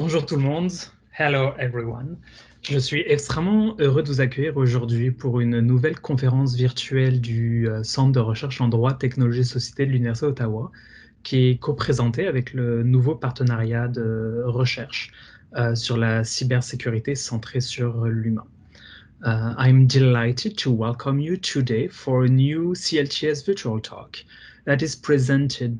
Bonjour tout le monde. Hello everyone. Je suis extrêmement heureux de vous accueillir aujourd'hui pour une nouvelle conférence virtuelle du Centre de recherche en droit, technologie et société de l'Université d'Ottawa, qui est co-présentée avec le nouveau partenariat de recherche sur la cybersécurité centrée sur l'humain. I'm delighted to welcome you today for a new CLTS virtual talk that is co-presented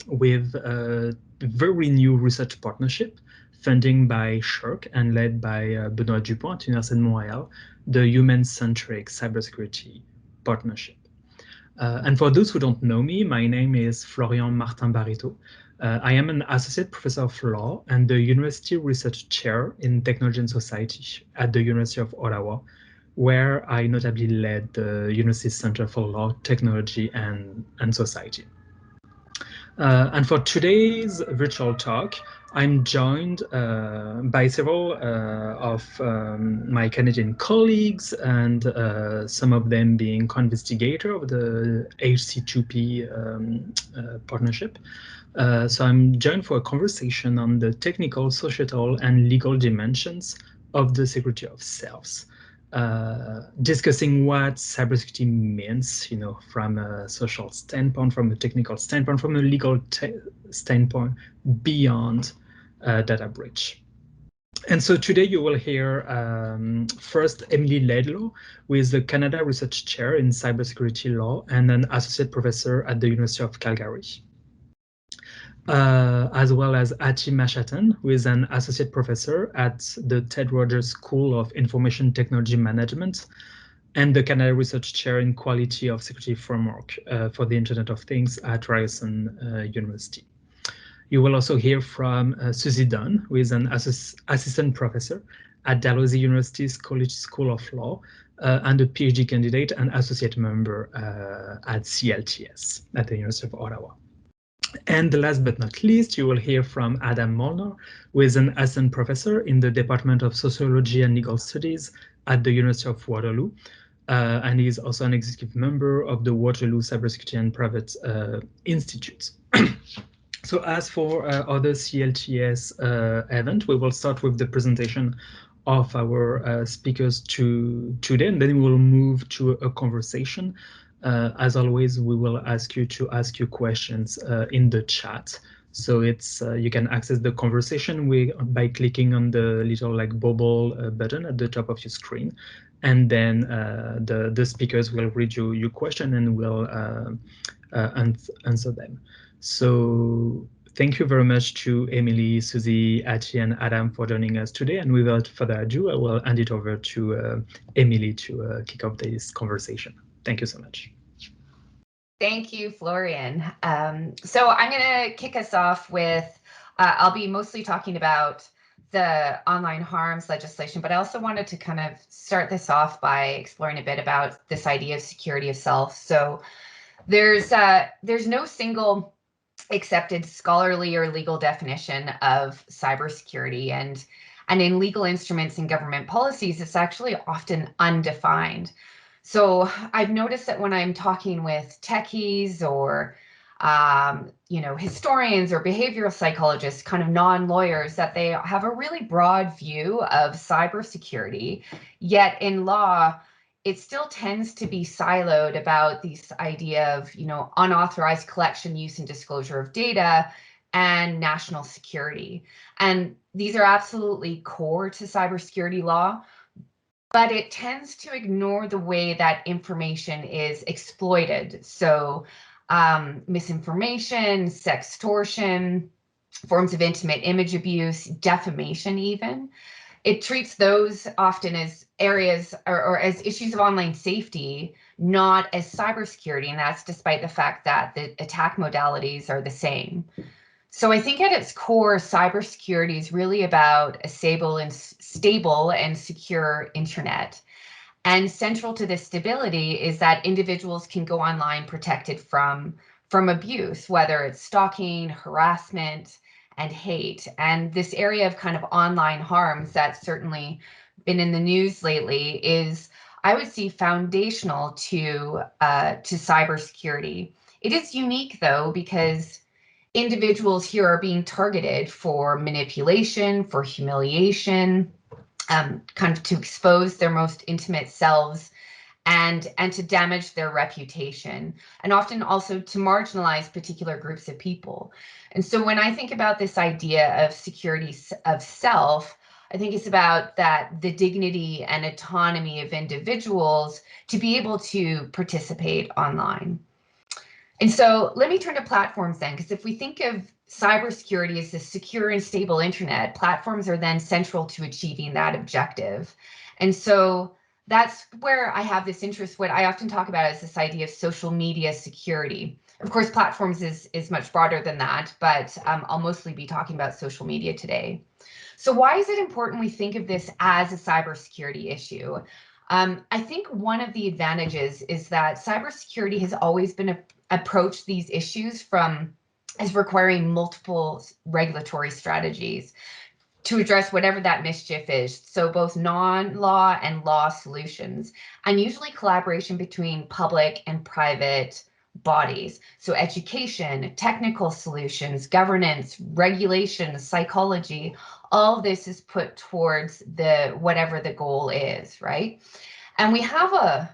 with a very new research partnership, funding by SHIRK and led by Benoît Dupont at Université de Montréal, the Human-Centric Cybersecurity Partnership. And for those who don't know me, my name is Florian Martin Barito. I am an associate professor of law and the University Research Chair in Technology and Society at the University of Ottawa, where I notably led the University's Center for Law, Technology, and Society. And for today's virtual talk, I'm joined by several of my Canadian colleagues, and some of them being co-investigator of the HC2P partnership. So I'm joined for a conversation on the technical, societal, and legal dimensions of the security of selves. Discussing what cybersecurity means, from a social standpoint, from a technical standpoint, from a legal standpoint, beyond data breach. And so today you will hear first Emily Laidlaw, who is the Canada Research Chair in Cybersecurity Law and an Associate Professor at the University of Calgary. As well as Ati Mashatan, who is an associate professor at the Ted Rogers School of Information Technology Management and the Canada Research Chair in Quality of Security Framework for the Internet of Things at Ryerson University. You will also hear from Susie Dunn, who is an assistant professor at Dalhousie University's College School of Law and a PhD candidate and associate member at CLTS at the University of Ottawa. And last but not least, you will hear from Adam Molnar, who is an assistant professor in the Department of Sociology and Legal Studies at the University of Waterloo. And he is also an executive member of the Waterloo Cybersecurity and Private Institute. So as for other CLTS event, we will start with the presentation of our speakers today, and then we will move to a conversation. As always, we will ask you to ask your questions in the chat. So it's you can access the conversation by clicking on the little bubble button at the top of your screen, and then the speakers will read your question and will answer them. So thank you very much to Emily, Susie, Ati, and Adam for joining us today. And without further ado, I will hand it over to Emily to kick off this conversation. Thank you so much. Thank you, Florian. So I'm going to kick us off with, I'll be mostly talking about the online harms legislation, but I also wanted to kind of start this off by exploring a bit about this idea of security of self. So there's no single accepted scholarly or legal definition of cybersecurity, and in legal instruments and government policies, it's actually often undefined. So I've noticed that when I'm talking with techies or historians or behavioral psychologists, kind of non-lawyers, that they have a really broad view of cybersecurity, yet in law, it still tends to be siloed about this idea of, unauthorized collection, use, and disclosure of data and national security. And these are absolutely core to cybersecurity law, but it tends to ignore the way that information is exploited. So misinformation, sextortion, forms of intimate image abuse, defamation even. It treats those often as areas or as issues of online safety, not as cybersecurity, and that's despite the fact that the attack modalities are the same. So I think at its core, cybersecurity is really about a stable and secure internet. And central to this stability is that individuals can go online protected from abuse, whether it's stalking, harassment, and hate. And this area of kind of online harms that's certainly been in the news lately is, I would say, foundational to cybersecurity. It is unique, though, because individuals here are being targeted for manipulation, for humiliation, kind of to expose their most intimate selves and to damage their reputation, and often also to marginalize particular groups of people. And so when I think about this idea of security of self, I think it's about that the dignity and autonomy of individuals to be able to participate online. And so let me turn to platforms then, because if we think of cybersecurity as the secure and stable internet, platforms are then central to achieving that objective. And so that's where I have this interest. What I often talk about is this idea of social media security. Of course, platforms is much broader than that, but I'll mostly be talking about social media today. So why is it important we think of this as a cybersecurity issue? I think one of the advantages is that cybersecurity has always been approached these issues from as requiring multiple regulatory strategies to address whatever that mischief is. So both non-law and law solutions, and usually collaboration between public and private bodies. So education, technical solutions, governance, regulation, psychology, all of this is put towards the whatever the goal is, right? And we have a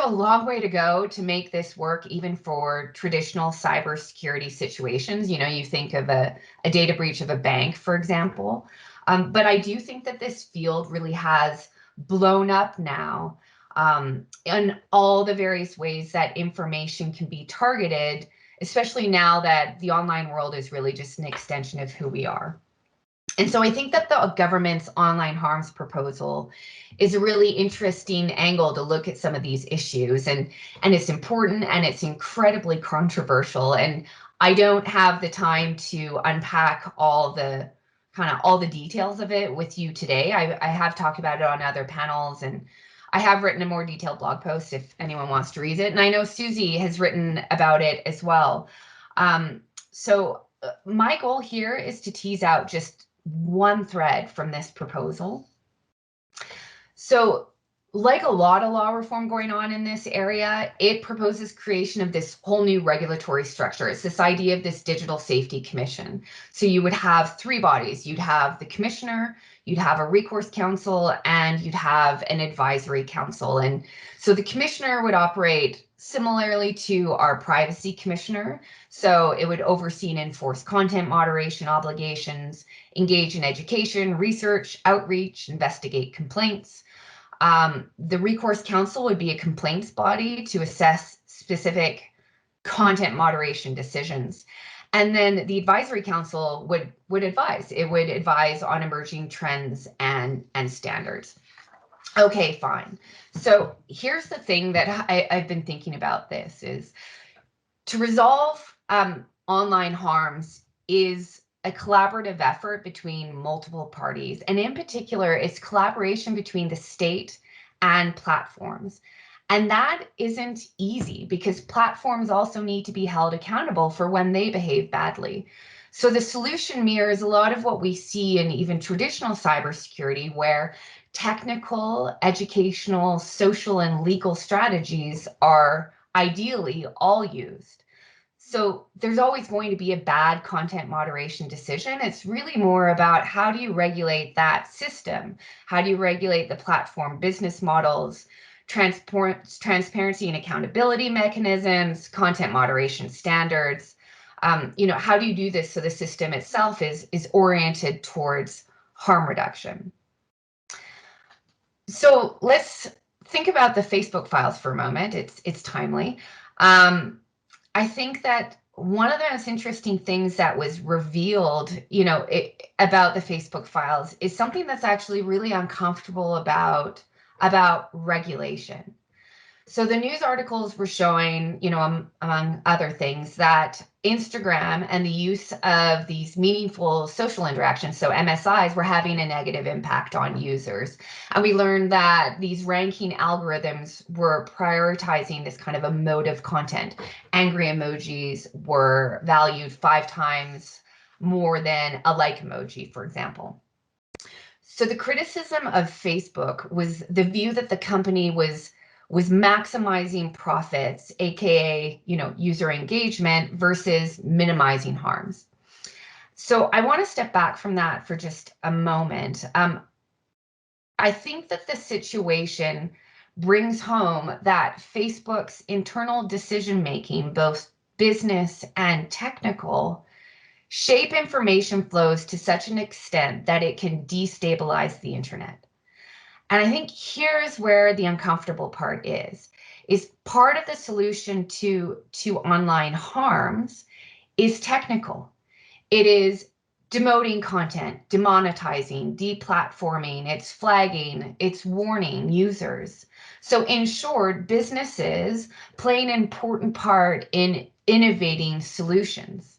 long way to go to make this work, even for traditional cybersecurity situations. You know, you think of a data breach of a bank, for example. But I do think that this field really has blown up now in all the various ways that information can be targeted, especially now that the online world is really just an extension of who we are. And so I think that the government's online harms proposal is a really interesting angle to look at some of these issues, and it's important and it's incredibly controversial. And I don't have the time to unpack all the details of it with you today. I have talked about it on other panels, and I have written a more detailed blog post if anyone wants to read it. And I know Susie has written about it as well. So my goal here is to tease out just one thread from this proposal. So, like a lot of law reform going on in this area, it proposes creation of this whole new regulatory structure. It's this idea of this digital safety commission. So you would have three bodies. You'd have the commissioner, you'd have a recourse council, and you'd have an advisory council. And so the commissioner would operate similarly to our privacy commissioner. So it would oversee and enforce content moderation obligations, engage in education, research, outreach, investigate complaints. The recourse council would be a complaints body to assess specific content moderation decisions. And then the advisory council would advise. It would advise on emerging trends and standards. Okay, fine. So here's the thing that I've been thinking about this is to resolve online harms is a collaborative effort between multiple parties. And in particular, it's collaboration between the state and platforms. And that isn't easy because platforms also need to be held accountable for when they behave badly. So the solution mirrors a lot of what we see in even traditional cybersecurity, where technical, educational, social, and legal strategies are ideally all used. So there's always going to be a bad content moderation decision. It's really more about how do you regulate that system? How do you regulate the platform business models, transparency and accountability mechanisms, content moderation standards? How do you do this so the system itself is oriented towards harm reduction? So let's think about the Facebook files for a moment. It's timely. I think that one of the most interesting things that was revealed, about the Facebook files is something that's actually really uncomfortable about regulation. So the news articles were showing, among other things, that Instagram and the use of these meaningful social interactions, so MSIs, were having a negative impact on users. And we learned that these ranking algorithms were prioritizing this kind of emotive content. Angry emojis were valued 5 times more than a like emoji, for example. So the criticism of Facebook was the view that the company was was maximizing profits, aka, user engagement, versus minimizing harms. So I want to step back from that for just a moment. I think that the situation brings home that Facebook's internal decision making, both business and technical, shape information flows to such an extent that it can destabilize the internet. And I think here's where the uncomfortable part is part of the solution to online harms is technical. It is demoting content, demonetizing, deplatforming, it's flagging, it's warning users. So in short, businesses play an important part in innovating solutions.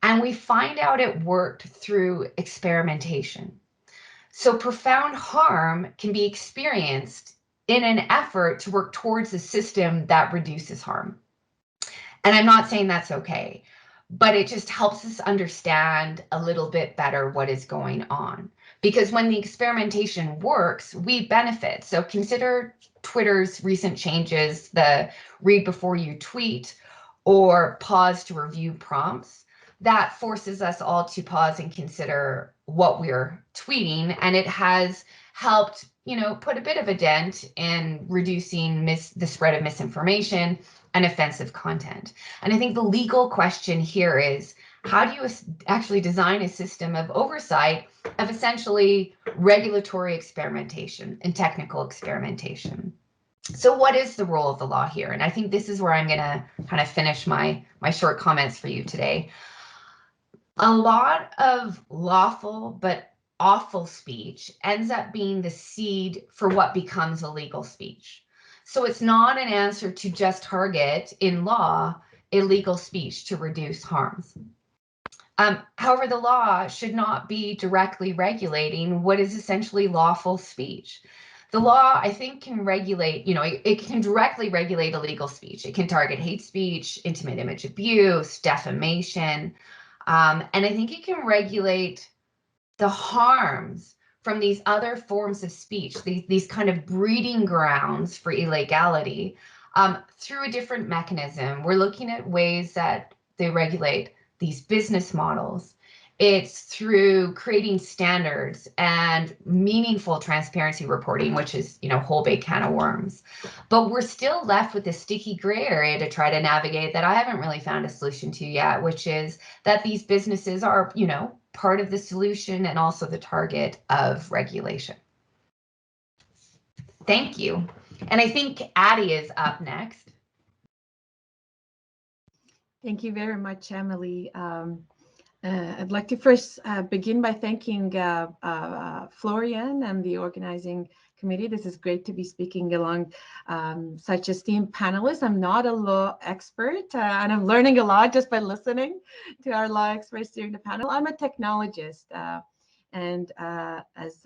And we find out it worked through experimentation. So profound harm can be experienced in an effort to work towards a system that reduces harm. And I'm not saying that's okay, but it just helps us understand a little bit better what is going on. Because when the experimentation works, we benefit. So consider Twitter's recent changes, the read before you tweet or pause to review prompts. That forces us all to pause and consider what we're tweeting. And it has helped, put a bit of a dent in reducing the spread of misinformation and offensive content. And I think the legal question here is, how do you actually design a system of oversight of essentially regulatory experimentation and technical experimentation? So what is the role of the law here? And I think this is where I'm going to kind of finish my short comments for you today. A lot of lawful but awful speech ends up being the seed for what becomes illegal speech. So it's not an answer to just target in law illegal speech to reduce harms. However, the law should not be directly regulating what is essentially lawful speech. The law, I think, can regulate, it can directly regulate illegal speech. It can target hate speech, intimate image abuse, defamation. And I think it can regulate the harms from these other forms of speech, these kind of breeding grounds for illegality, through a different mechanism. We're looking at ways that they regulate these business models. It's through creating standards and meaningful transparency reporting, which is, whole big can of worms. But we're still left with this sticky gray area to try to navigate that I haven't really found a solution to yet, which is that these businesses are, part of the solution and also the target of regulation. Thank you. And I think Addie is up next. Thank you very much, Emily. I'd like to first begin by thanking Florian and the organizing committee. This is great to be speaking along such esteemed panelists. I'm not a law expert, and I'm learning a lot just by listening to our law experts during the panel. I'm a technologist, and as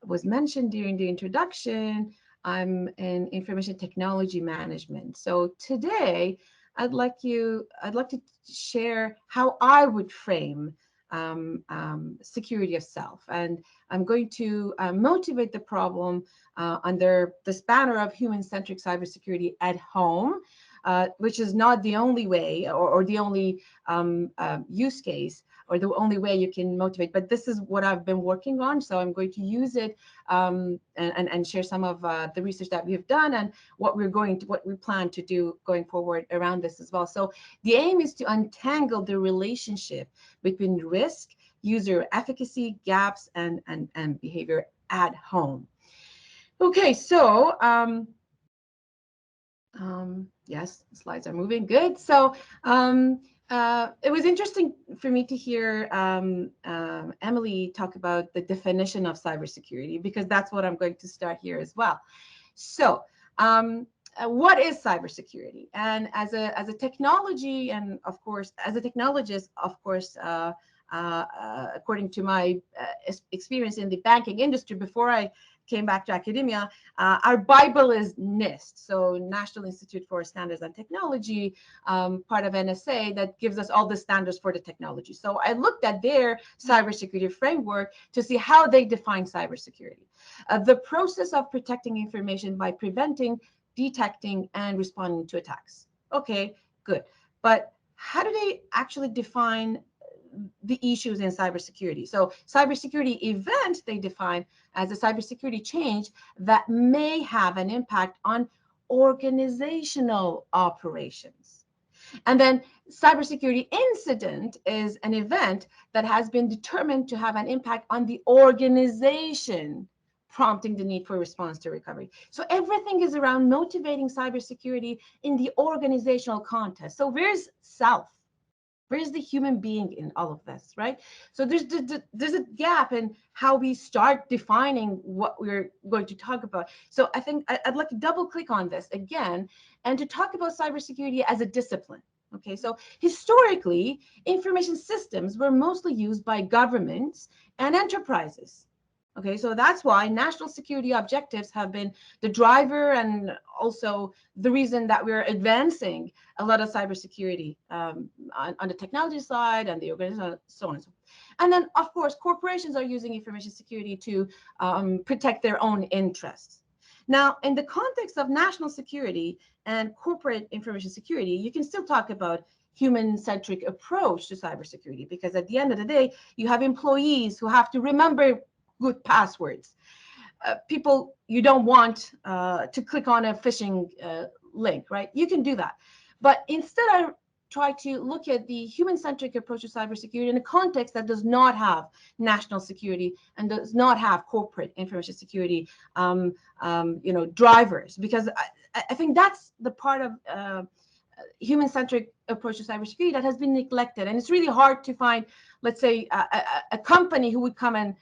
was mentioned during the introduction, I'm in information technology management. So today, I'd like to share how I would frame security of self. And I'm going to motivate the problem under the spanner of human-centric cybersecurity at home, which is not the only way or the only use case or the only way you can motivate, but this is what I've been working on. So I'm going to use it and share some of the research that we've done and what we plan to do going forward around this as well. So the aim is to untangle the relationship between risk, user efficacy, gaps, and behavior at home. Okay, so yes, the slides are moving. Good. So it was interesting for me to hear Emily talk about the definition of cybersecurity, because that's what I'm going to start here as well. So what is cybersecurity? And as a technology, and of course, as a technologist, of course, according to my experience in the banking industry before I came back to academia, our Bible is NIST, so National Institute for Standards and Technology, part of NSA, that gives us all the standards for the technology. So I looked at their cybersecurity framework to see how they define cybersecurity. The process of protecting information by preventing detecting and responding to attacks. Okay, good. But how do they actually define the issues in cybersecurity? So cybersecurity event they define as a cybersecurity change that may have an impact on organizational operations. And then cybersecurity incident is an event that has been determined to have an impact on the organization, prompting the need for response to recovery. So everything is around motivating cybersecurity in the organizational context. So where's self? Where's the human being in all of this, right? So there's a gap in how we start defining what we're going to talk about. So I think I'd like to double click on this again and to talk about cybersecurity as a discipline. Okay, so historically, information systems were mostly used by governments and enterprises. Okay, so that's why national security objectives have been the driver and also the reason that we're advancing a lot of cybersecurity on the technology side and the organization, so on and so forth. And then, of course, corporations are using information security to protect their own interests. Now, in the context of national security and corporate information security, you can still talk about human-centric approach to cybersecurity, because at the end of the day, you have employees who have to remember good passwords. People you don't want to click on a phishing link, right? You can do that. But instead, I try to look at the human-centric approach to cybersecurity in a context that does not have national security and does not have corporate information security, drivers, because I think that's the part of human-centric approach to cybersecurity that has been neglected. And it's really hard to find, let's say, a company who would come and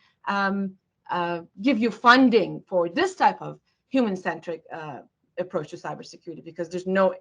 give you funding for this type of human-centric approach to cybersecurity, because there's no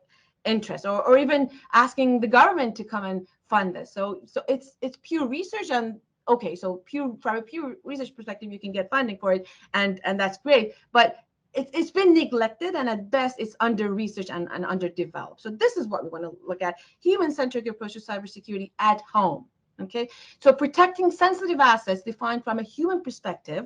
interest, or even asking the government to come and fund this. So it's pure research, and okay, so from a pure research perspective, you can get funding for it, and that's great. But it's been neglected, and at best, it's under research and underdeveloped. So this is what we want to look at: human-centric approach to cybersecurity at home. Okay, so protecting sensitive assets defined from a human perspective,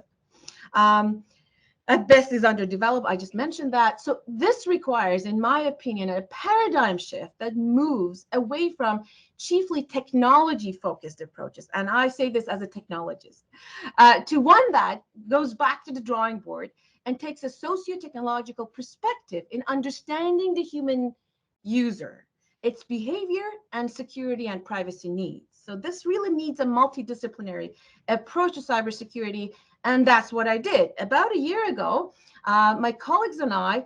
at best is underdeveloped. I just mentioned that. So this requires, in my opinion, a paradigm shift that moves away from chiefly technology-focused approaches, and I say this as a technologist, to one that goes back to the drawing board and takes a socio-technological perspective in understanding the human user, its behavior, and security and privacy needs. So this really needs a multidisciplinary approach to cybersecurity, and that's what I did. About a year ago, my colleagues and I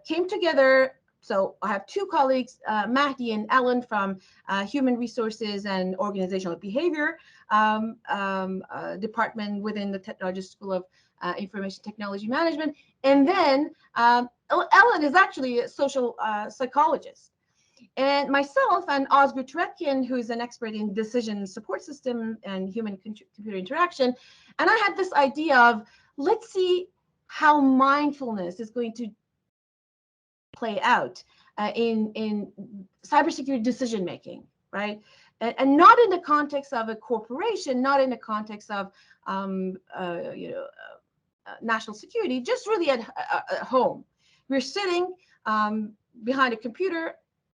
came together. So I have two colleagues, Mahdi and Ellen, from Human Resources and Organizational Behavior department within the Technology School of Information Technology Management. And then Ellen is actually a social psychologist. And myself and Oscar Turetkian, who is an expert in decision support system and human-computer interaction. And I had this idea of, let's see how mindfulness is going to play out in cybersecurity decision-making, right? And not in the context of a corporation, not in the context of national security, just really at home. We're sitting behind a computer,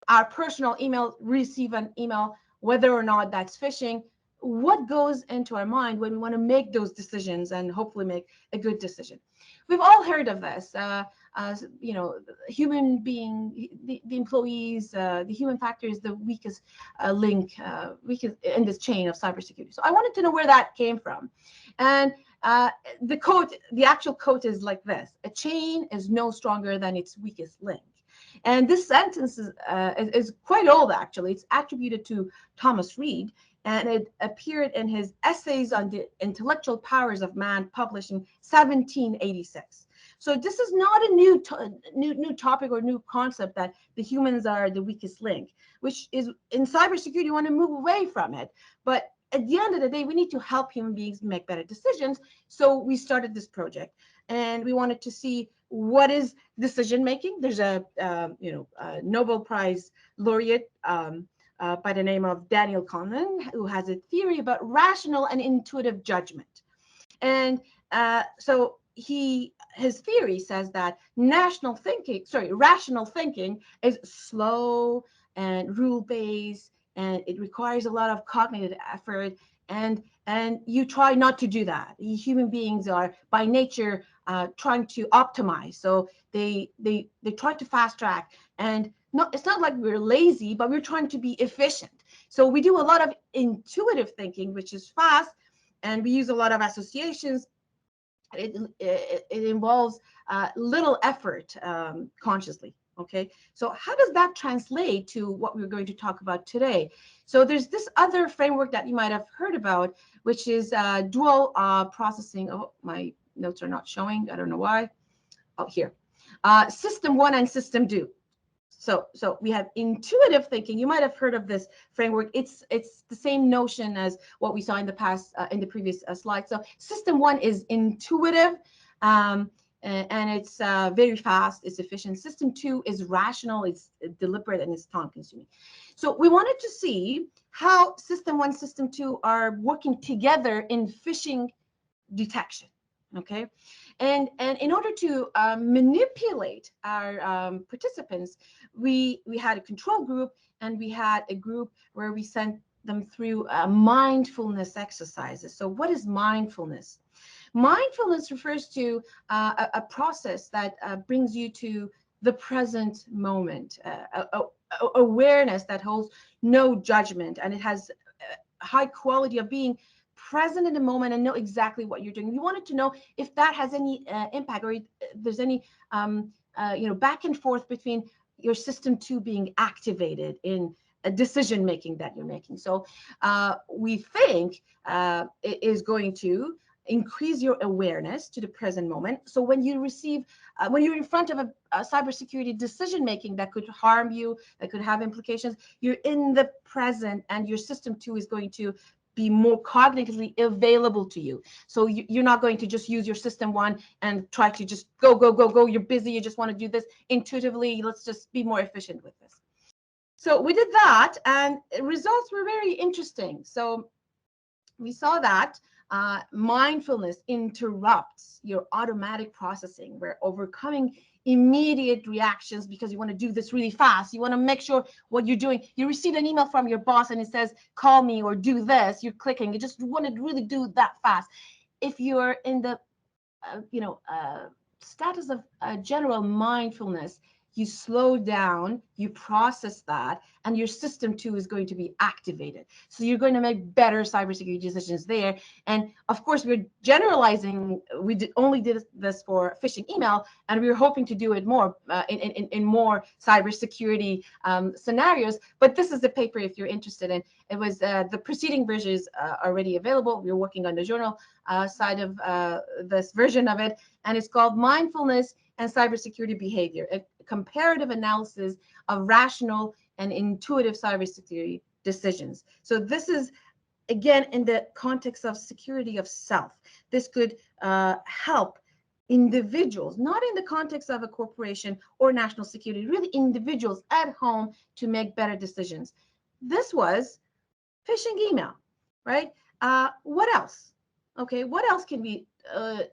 our personal email, receive an email, whether or not that's phishing. What goes into our mind when we want to make those decisions and hopefully make a good decision? We've all heard of this. Human being, the employees, the human factor is the weakest link, weakest in this chain of cybersecurity. So I wanted to know where that came from. And the quote, the actual quote is like this: "A chain is no stronger than its weakest link." And this sentence is quite old, actually. It's attributed to Thomas Reid, and it appeared in his Essays on the Intellectual Powers of Man, published in 1786. So this is not a new topic or new concept that the humans are the weakest link, which is in cybersecurity, you want to move away from it. But at the end of the day, we need to help human beings make better decisions. So we started this project, and we wanted to see what is decision making. There's a Nobel Prize laureate by the name of Daniel Kahneman, who has a theory about rational and intuitive judgment. And so he his theory says that rational thinking is slow and rule-based, and it requires a lot of cognitive effort, and you try not to do that. Human beings are by nature trying to optimize, so they try to fast track, and it's not like we're lazy, but we're trying to be efficient. So we do a lot of intuitive thinking, which is fast, and we use a lot of associations. It involves little effort consciously. Okay, so how does that translate to what we're going to talk about today? So there's this other framework that you might have heard about, which is dual processing. Oh, my notes are not showing. I don't know why. Oh, here. System 1 and System 2. So we have intuitive thinking. You might have heard of this framework. It's the same notion as what we saw in the past, in the previous slide. So System 1 is intuitive, and it's very fast, it's efficient. System 2 is rational, it's deliberate, and it's time consuming. So we wanted to see how System 1, System 2 are working together in phishing detection. Okay, and in order to manipulate our participants, we had a control group, and we had a group where we sent them through mindfulness exercises. So what is mindfulness? Mindfulness refers to a process that brings you to the present moment, awareness that holds no judgment, and it has a high quality of being present in the moment and know exactly what you're doing. We wanted to know if that has any impact, or there's any back and forth between your System 2 being activated in a decision making that you're making. So we think it is going to increase your awareness to the present moment. So when you when you're in front of a cybersecurity decision making that could harm you, that could have implications, you're in the present, and your System 2 is going to be more cognitively available to you. So you're not going to just use your System 1 and try to just go. You're busy. You just want to do this intuitively. Let's just be more efficient with this. So we did that, and results were very interesting. So we saw that mindfulness interrupts your automatic processing. We're overcoming immediate reactions because you want to do this really fast. You want to make sure what you're doing. You received an email from your boss and it says, call me or do this. You're clicking. You just want to really do that fast. If you're in the, status of general mindfulness, you slow down, you process that, and your System 2 is going to be activated. So you're going to make better cybersecurity decisions there. And of course, we're generalizing. We only did this for phishing email, and we were hoping to do it more in more cybersecurity scenarios. But this is the paper if you're interested in. It was the preceding version is already available. We're working on the journal side of this version of it, and it's called Mindfulness and Cybersecurity Behavior, a comparative analysis of rational and intuitive cybersecurity decisions. So this is, again, in the context of security of self. This could help individuals, not in the context of a corporation or national security, really individuals at home to make better decisions. This was phishing email, right? What else? Okay, what else can we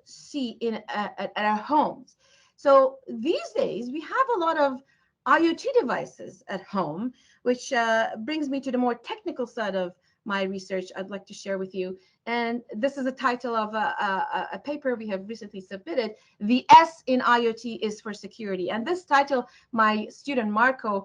see at our homes? So these days, we have a lot of IoT devices at home, which brings me to the more technical side of my research I'd like to share with you. And this is the title of a paper we have recently submitted. The S in IoT is for security. And this title, my student Marco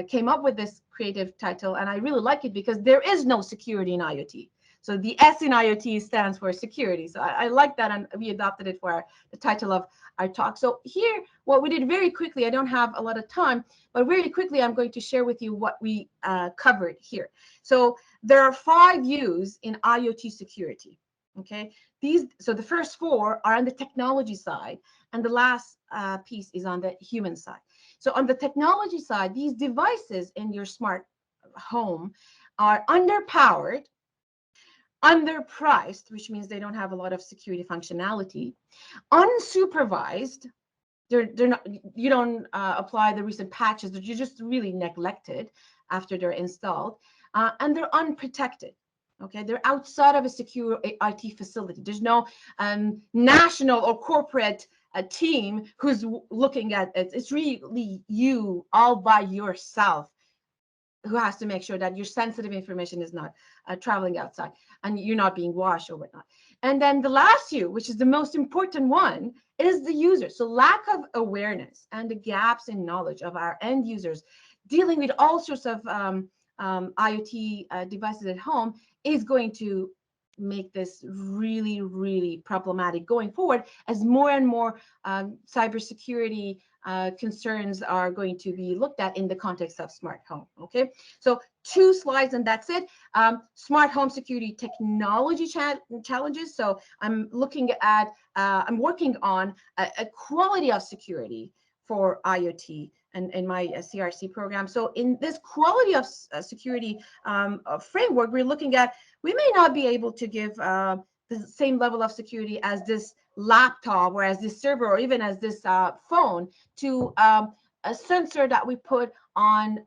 came up with this creative title, and I really like it because there is no security in IoT. So the S in IoT stands for security. So I like that, and we adopted it for the title of our talk. So here, what we did very quickly, I don't have a lot of time, but very quickly, I'm going to share with you what we covered here. So there are 5 U's in IoT security. Okay, so the first 4 are on the technology side, and the last piece is on the human side. So on the technology side, these devices in your smart home are underpowered, underpriced, which means they don't have a lot of security functionality, unsupervised. They're not. You don't apply the recent patches. You're just really neglected after they're installed, and they're unprotected. Okay, they're outside of a secure IT facility. There's no national or corporate team who's looking at it. It's really you all by yourself who has to make sure that your sensitive information is not traveling outside and you're not being washed or whatnot. And then the last U, which is the most important one, is the user. So lack of awareness and the gaps in knowledge of our end users dealing with all sorts of IoT devices at home is going to make this really, really problematic going forward as more and more cybersecurity concerns are going to be looked at in the context of smart home. Okay, so 2 slides and that's it. Smart home security technology challenges. So I'm looking at, I'm working on a quality of security for IoT and in my CRC program. So in this quality of security framework, we're looking at, we may not be able to give the same level of security as this laptop or as this server or even as this phone to a sensor that we put on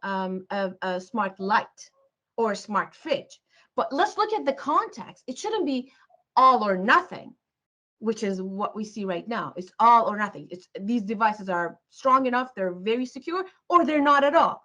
a smart light or a smart fridge. But let's look at the context. It shouldn't be all or nothing, which is what we see right now. It's all or nothing. It's these devices are strong enough, they're very secure, or they're not at all.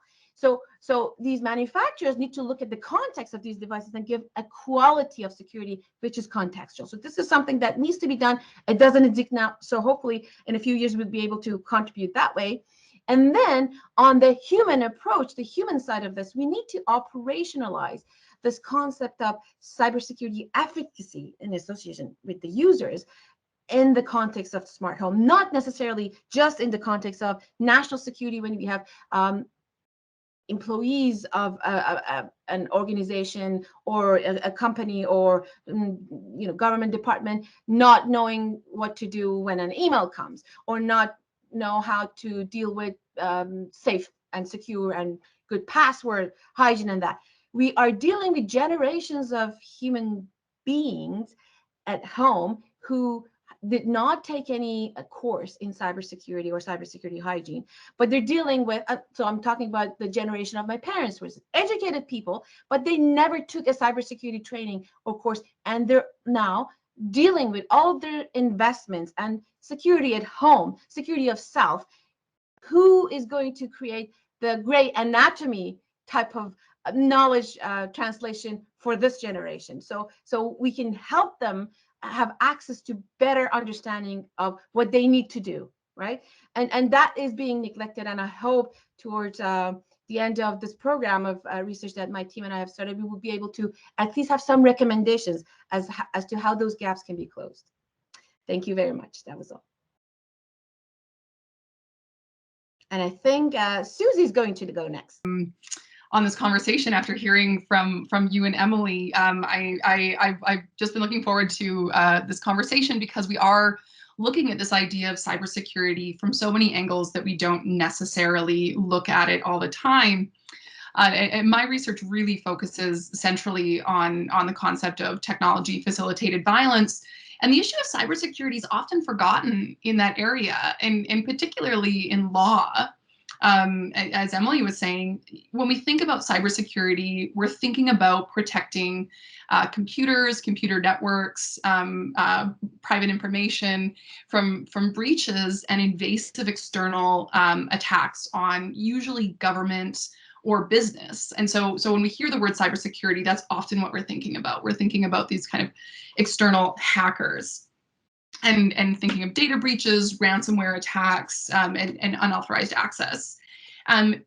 So these manufacturers need to look at the context of these devices and give a quality of security, which is contextual. So this is something that needs to be done. It doesn't exist now. So hopefully in a few years, we'll be able to contribute that way. And then on the human approach, the human side of this, we need to operationalize this concept of cybersecurity efficacy in association with the users in the context of the smart home, not necessarily just in the context of national security when we have employees of an organization or a company or government department not knowing what to do when an email comes, or not know how to deal with safe and secure and good password hygiene and that. We are dealing with generations of human beings at home who did not take any course in cybersecurity or cybersecurity hygiene, but they're dealing with, so I'm talking about the generation of my parents, who were educated people, but they never took a cybersecurity training or course, and they're now dealing with all of their investments and security at home, security of self. Who is going to create the great anatomy type of knowledge translation for this generation? So we can help them have access to better understanding of what they need to do, right? And that is being neglected. And I hope towards the end of this program of research that my team and I have started, we will be able to at least have some recommendations as to how those gaps can be closed. Thank you very much. That was all. And I think Susie's going to go next. On this conversation after hearing from you and Emily, I've just been looking forward to this conversation because we are looking at this idea of cybersecurity from so many angles that we don't necessarily look at it all the time. And my research really focuses centrally on the concept of technology facilitated violence. And the issue of cybersecurity is often forgotten in that area, and particularly in law. As Emily was saying, when we think about cybersecurity, we're thinking about protecting computers, computer networks, private information from breaches and invasive external attacks on usually government or business. And so when we hear the word cybersecurity, that's often what we're thinking about. We're thinking about these kind of external hackers. And thinking of data breaches, ransomware attacks, and unauthorized access. And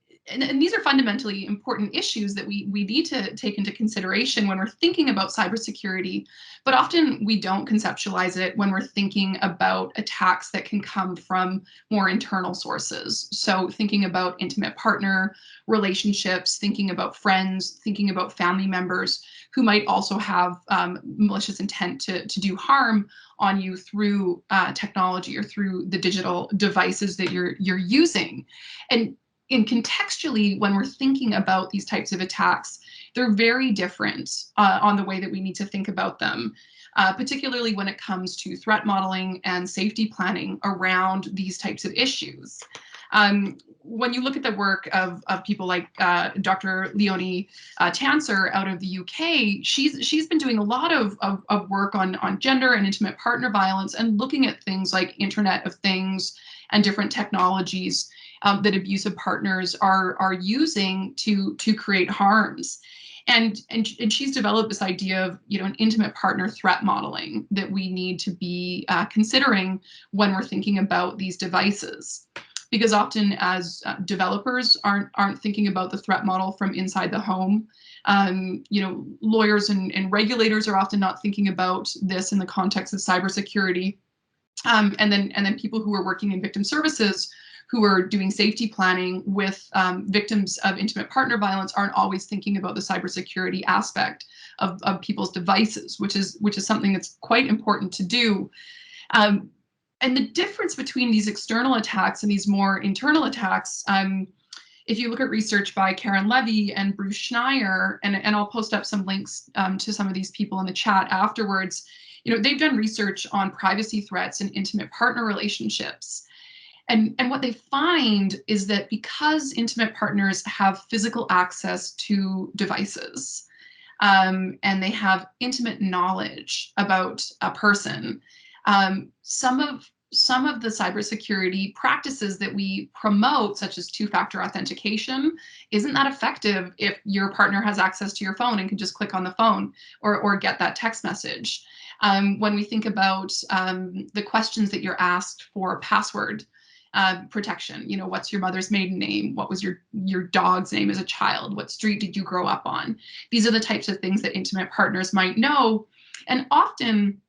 these are fundamentally important issues that we need to take into consideration when we're thinking about cybersecurity, but often we don't conceptualize it when we're thinking about attacks that can come from more internal sources. So thinking about intimate partner relationships, thinking about friends, thinking about family members who might also have malicious intent to do harm on you through technology or through the digital devices that you're using. And contextually, when we're thinking about these types of attacks, they're very different on the way that we need to think about them, particularly when it comes to threat modeling and safety planning around these types of issues. When you look at the work of people like Dr. Leonie Tanser out of the UK, she's been doing a lot of work on gender and intimate partner violence, and looking at things like Internet of Things and different technologies that abusive partners are using to create harms. And she's developed this idea of, an intimate partner threat modeling that we need to be considering when we're thinking about these devices. Because often as developers aren't thinking about the threat model from inside the home. Lawyers and regulators are often not thinking about this in the context of cybersecurity. And then people who are working in victim services, who are doing safety planning with victims of intimate partner violence, aren't always thinking about the cybersecurity aspect of people's devices, which is something that's quite important to do. And the difference between these external attacks and these more internal attacks, if you look at research by Karen Levy and Bruce Schneier, and I'll post up some links to some of these people in the chat afterwards, they've done research on privacy threats and intimate partner relationships. And what they find is that because intimate partners have physical access to devices, and they have intimate knowledge about a person, some of the cybersecurity practices that we promote, such as two-factor authentication, isn't that effective if your partner has access to your phone and can just click on the phone or get that text message. When we think about the questions that you're asked for password protection, what's your mother's maiden name? What was your dog's name as a child? What street did you grow up on? These are the types of things that intimate partners might know. And often,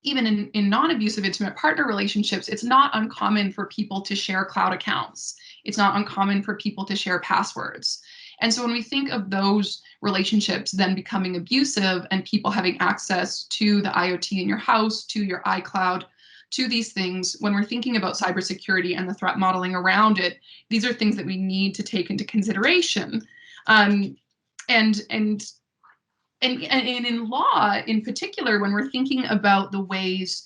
even in non-abusive intimate partner relationships, it's not uncommon for people to share cloud accounts. It's not uncommon for people to share passwords. And so when we think of those relationships then becoming abusive and people having access to the IoT in your house, to your iCloud, to these things, when we're thinking about cybersecurity and the threat modeling around it, these are things that we need to take into consideration. And in law, in particular, when we're thinking about the ways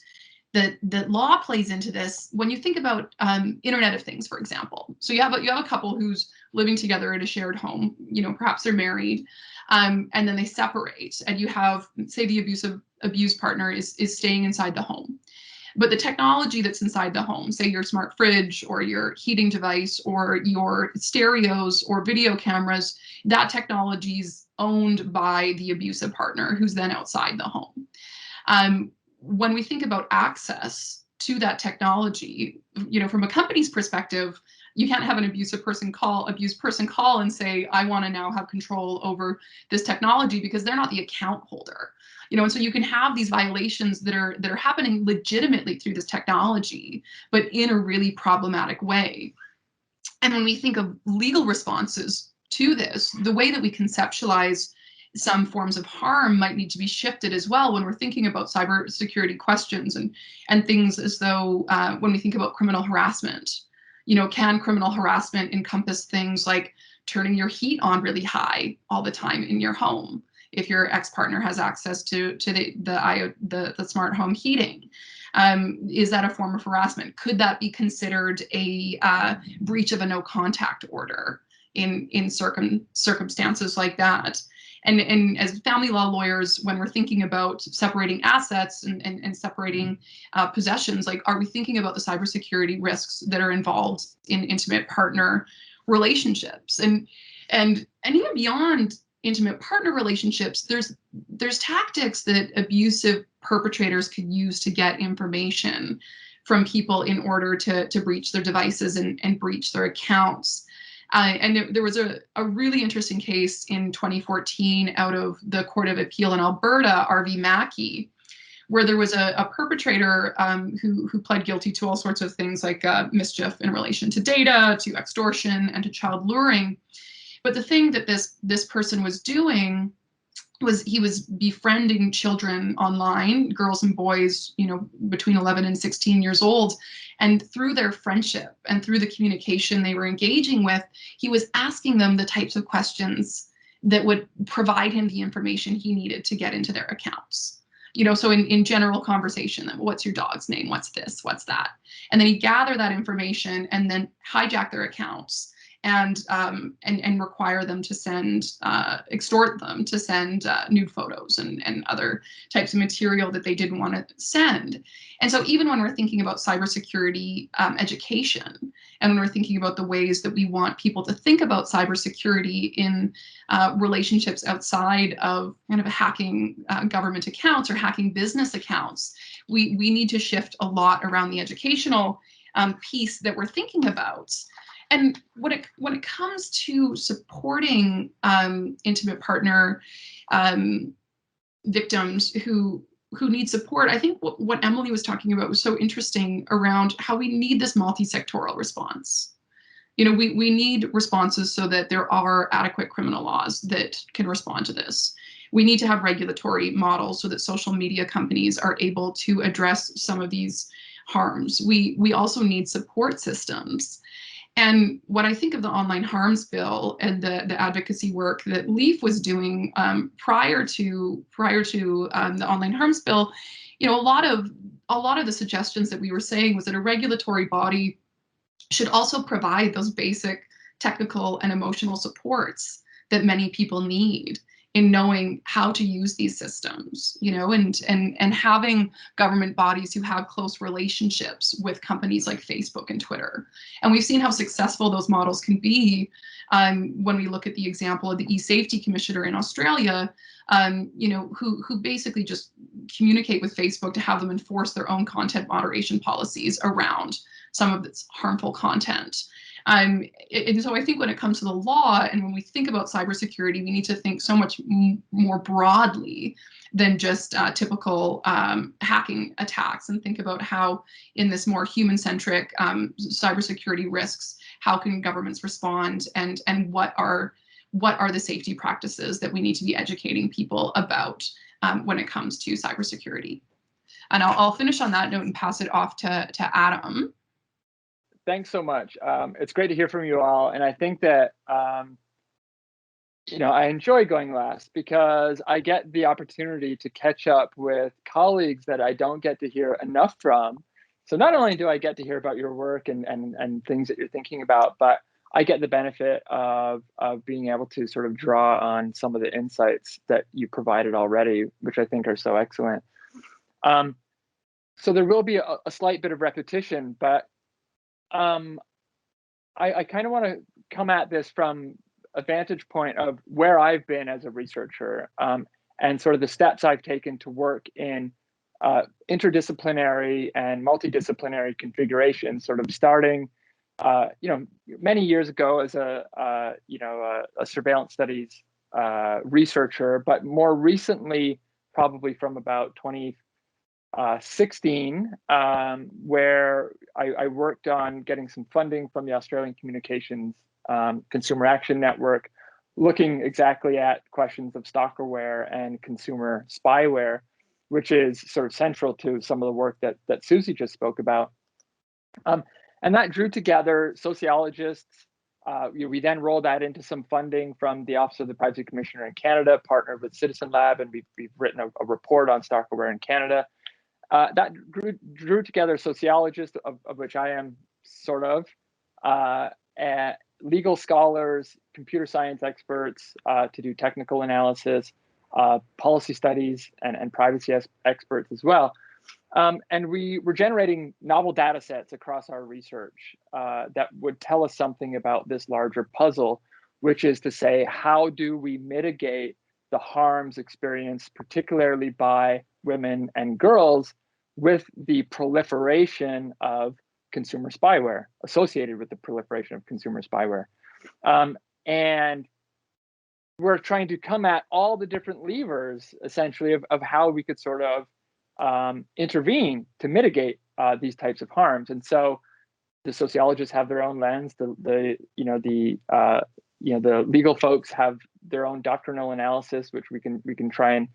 that law plays into this, when you think about Internet of Things, for example, so you have a couple who's living together in a shared home, perhaps they're married, and then they separate, and you have, say, the abused partner is staying inside the home. But the technology that's inside the home, say your smart fridge or your heating device or your stereos or video cameras, that technology is owned by the abusive partner who's then outside the home. When we think about access to that technology, from a company's perspective, you can't have an abused person call and say, I want to now have control over this technology, because they're not the account holder. And so you can have these violations that are happening legitimately through this technology, but in a really problematic way. And when we think of legal responses to this, the way that we conceptualize some forms of harm might need to be shifted as well when we're thinking about cybersecurity questions and things as though when we think about criminal harassment, can criminal harassment encompass things like turning your heat on really high all the time in your home if your ex-partner has access to the smart home heating? Is that a form of harassment? Could that be considered a breach of a no contact order in circumstances like that? And as family law lawyers, when we're thinking about separating assets and separating possessions, like, are we thinking about the cybersecurity risks that are involved in intimate partner relationships? And even beyond intimate partner relationships, there's tactics that abusive perpetrators could use to get information from people in order to breach their devices and breach their accounts. And there was a really interesting case in 2014 out of the Court of Appeal in Alberta, R.V. Mackey, where there was a perpetrator who pled guilty to all sorts of things like mischief in relation to data, to extortion, and to child luring. But the thing that this person was doing was he was befriending children online, girls and boys, between 11 and 16 years old. And through their friendship and through the communication they were engaging with, he was asking them the types of questions that would provide him the information he needed to get into their accounts. so in general conversation, what's your dog's name? What's this? What's that? And then he'd gather that information and then hijack their accounts and require them to extort them to send nude photos and other types of material that they didn't want to send. And so even when we're thinking about cybersecurity education, and when we're thinking about the ways that we want people to think about cybersecurity in relationships outside of kind of hacking government accounts or hacking business accounts, we need to shift a lot around the educational piece that we're thinking about. And when it comes to supporting intimate partner victims who need support, I think what Emily was talking about was so interesting around how we need this multi-sectoral response. We need responses so that there are adequate criminal laws that can respond to this. We need to have regulatory models so that social media companies are able to address some of these harms. We also need support systems. And when I think of the online harms bill and the advocacy work that LEAF was doing prior to the online harms bill, a lot of the suggestions that we were saying was that a regulatory body should also provide those basic technical and emotional supports that many people need in knowing how to use these systems, and having government bodies who have close relationships with companies like Facebook and Twitter. And we've seen how successful those models can be when we look at the example of the e-safety commissioner in Australia, who basically just communicate with Facebook to have them enforce their own content moderation policies around some of this harmful content. And so I think when it comes to the law and when we think about cybersecurity, we need to think so much more broadly than just typical hacking attacks, and think about how in this more human-centric cybersecurity risks, how can governments respond, and what are the safety practices that we need to be educating people about when it comes to cybersecurity. And I'll finish on that note and pass it off to Adam. Thanks so much. It's great to hear from you all. And I think that, I enjoy going last because I get the opportunity to catch up with colleagues that I don't get to hear enough from. So not only do I get to hear about your work and things that you're thinking about, but I get the benefit of being able to sort of draw on some of the insights that you provided already, which I think are so excellent. So there will be a slight bit of repetition, but I kind of want to come at this from a vantage point of where I've been as a researcher, and sort of the steps I've taken to work in interdisciplinary and multidisciplinary configurations, sort of starting, many years ago as a surveillance studies researcher, but more recently, probably from about 2016, where I worked on getting some funding from the Australian Communications Consumer Action Network, looking exactly at questions of stalkerware and consumer spyware, which is sort of central to some of the work that Susie just spoke about. And that drew together sociologists. We then rolled that into some funding from the Office of the Privacy Commissioner in Canada, partnered with Citizen Lab, and we've written a report on stalkerware in Canada. That drew together sociologists, of which I am sort of, legal scholars, computer science experts to do technical analysis, policy studies, and privacy experts as well. And we were generating novel data sets across our research that would tell us something about this larger puzzle, which is to say, how do we mitigate the harms experienced particularly by women and girls with the proliferation of consumer spyware, associated with the proliferation of consumer spyware. And we're trying to come at all the different levers, essentially, of how we could sort of intervene to mitigate these types of harms. And so the sociologists have their own lens, the legal folks have their own doctrinal analysis, which we can try and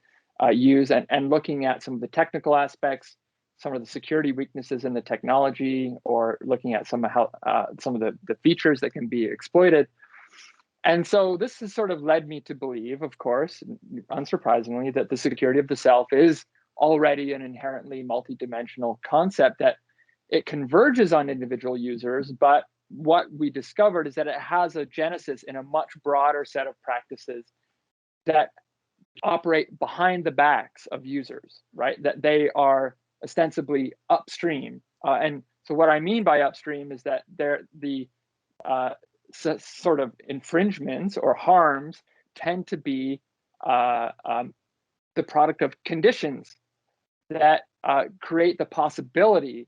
use, and looking at some of the technical aspects, some of the security weaknesses in the technology, or looking at some of the features that can be exploited. And so this has sort of led me to believe, of course, unsurprisingly, that the security of the self is already an inherently multidimensional concept that it converges on individual users, but what we discovered is that it has a genesis in a much broader set of practices that operate behind the backs of users, right? That they are ostensibly upstream. And so what I mean by upstream is that they're the sort of infringements or harms tend to be the product of conditions that create the possibility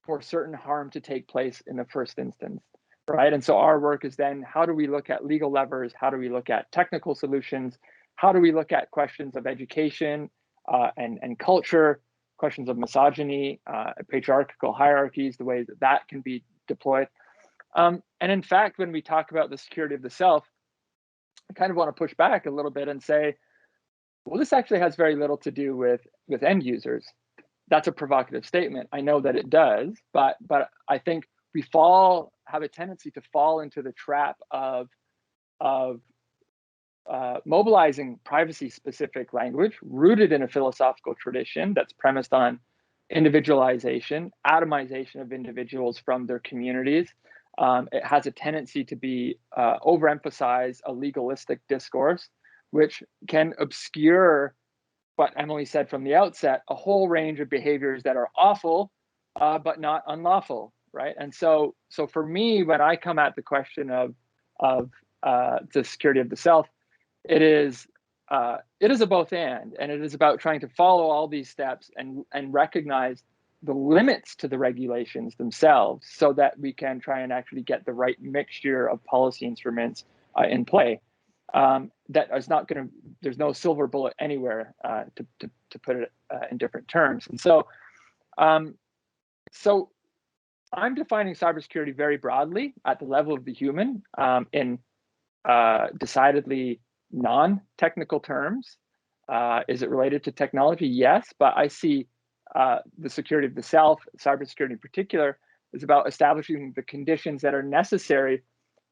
for certain harm to take place in the first instance, right? And so our work is then, how do we look at legal levers? How do we look at technical solutions? How do we look at questions of education and culture, questions of misogyny, patriarchal hierarchies, the ways that that can be deployed? And in fact, when we talk about the security of the self, I kind of want to push back a little bit and say, well, this actually has very little to do with end users. That's a provocative statement. I know that it does, but I think we have a tendency to fall into the trap of mobilizing privacy-specific language rooted in a philosophical tradition that's premised on individualization, atomization of individuals from their communities. It has a tendency to be overemphasize a legalistic discourse, which can obscure what Emily said from the outset, a whole range of behaviors that are awful, but not unlawful, right? And so for me, when I come at the question of the security of the self, it is a both and it is about trying to follow all these steps and recognize the limits to the regulations themselves, so that we can try and actually get the right mixture of policy instruments in play. That is not going to, there's no silver bullet anywhere to put it in different terms. And so I'm defining cybersecurity very broadly at the level of the human in decidedly non-technical terms. Is it related to technology? Yes, but I see the security of the self, cybersecurity in particular, is about establishing the conditions that are necessary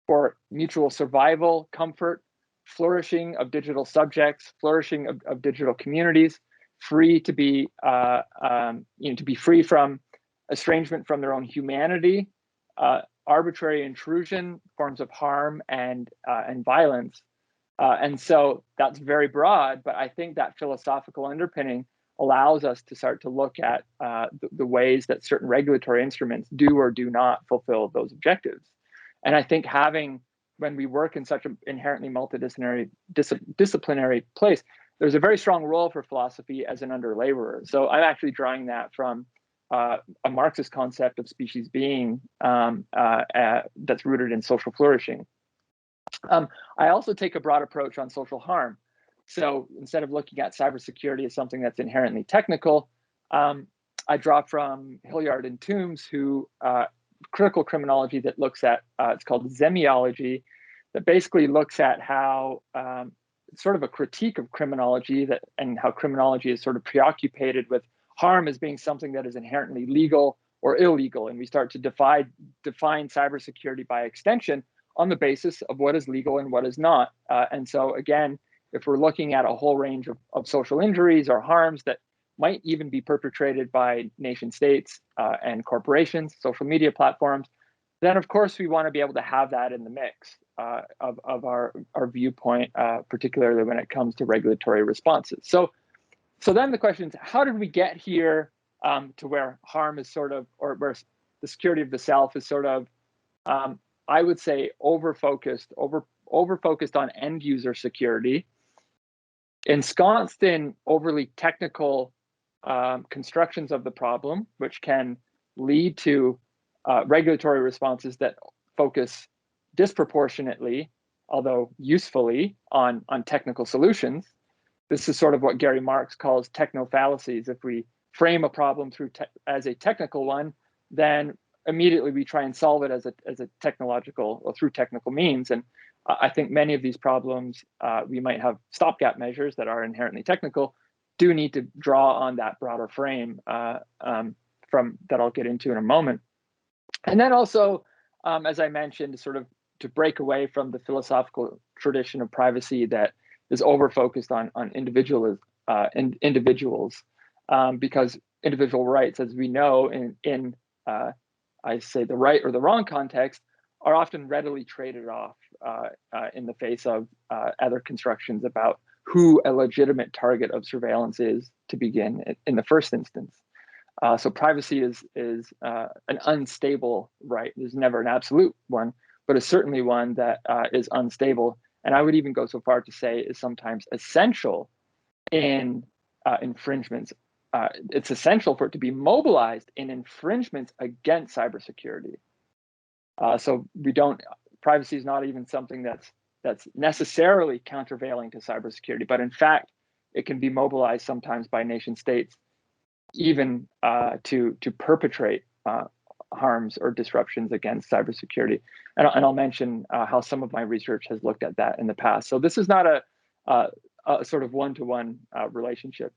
for mutual survival, comfort, flourishing of digital subjects, flourishing of digital communities, free to be, to be free from estrangement from their own humanity, arbitrary intrusion, forms of harm and violence. And so that's very broad, but I think that philosophical underpinning allows us to start to look at the ways that certain regulatory instruments do or do not fulfill those objectives. And I think when we work in such an inherently multidisciplinary place, there's a very strong role for philosophy as an under-laborer. So I'm actually drawing that from a Marxist concept of species being that's rooted in social flourishing. I also take a broad approach on social harm. So instead of looking at cybersecurity as something that's inherently technical, I draw from Hilliard and Toombs, who critical criminology that looks at, it's called semiology, that basically looks at how sort of a critique of criminology and how criminology is sort of preoccupied with harm as being something that is inherently legal or illegal. And we start to define cybersecurity by extension on the basis of what is legal and what is not. And so again, if we're looking at a whole range of social injuries or harms that might even be perpetrated by nation states and corporations, social media platforms, then of course we want to be able to have that in the mix of our viewpoint, particularly when it comes to regulatory responses. So then the question is, how did we get here to where harm is sort of, or where the security of the self is sort of, I would say, over-focused on end user security, ensconced in overly technical constructions of the problem, which can lead to regulatory responses that focus disproportionately, although usefully, on technical solutions. This is sort of what Gary Marx calls techno-fallacies. If we frame a problem as a technical one, then immediately we try and solve it as a technological or through technical means. And I think many of these problems, we might have stopgap measures that are inherently technical, do need to draw on that broader frame from that I'll get into in a moment. And then also, as I mentioned, sort of to break away from the philosophical tradition of privacy that is over-focused on individuals. because individual rights, as we know, in I say the right or the wrong context, are often readily traded off in the face of other constructions about who a legitimate target of surveillance is to begin in the first instance. So privacy is an unstable right. There's never an absolute one, but it's certainly one that is unstable. And I would even go so far to say is sometimes essential in infringements. It's essential for it to be mobilized in infringements against cybersecurity. So privacy is not even something that's necessarily countervailing to cybersecurity, but in fact, it can be mobilized sometimes by nation states, even to perpetrate harms or disruptions against cybersecurity. And I'll mention how some of my research has looked at that in the past. So this is not a sort of one-to-one relationship.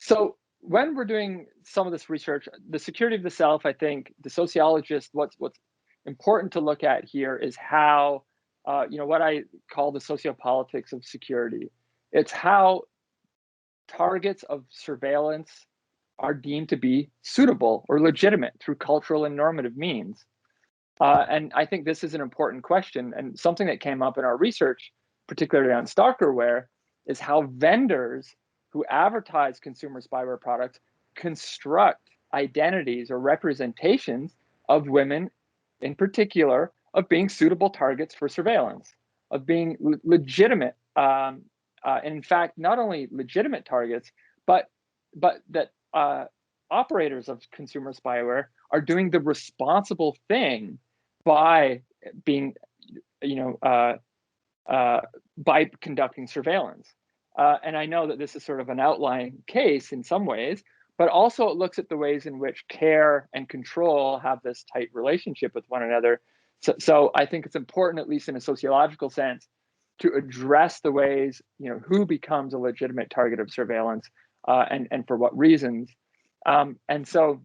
So when we're doing some of this research, the security of the self, I think the sociologist, what's important to look at here is how, what I call the sociopolitics of security. It's how targets of surveillance are deemed to be suitable or legitimate through cultural and normative means. And I think this is an important question, and something that came up in our research, particularly on stalkerware, is how vendors who advertise consumer spyware products construct identities or representations of women in particular, of being suitable targets for surveillance, of being legitimate, in fact, not only legitimate targets, but that operators of consumer spyware are doing the responsible thing by being, by conducting surveillance. And I know that this is sort of an outlying case in some ways, but also it looks at the ways in which care and control have this tight relationship with one another. So I think it's important, at least in a sociological sense, to address the ways, who becomes a legitimate target of surveillance and for what reasons. And so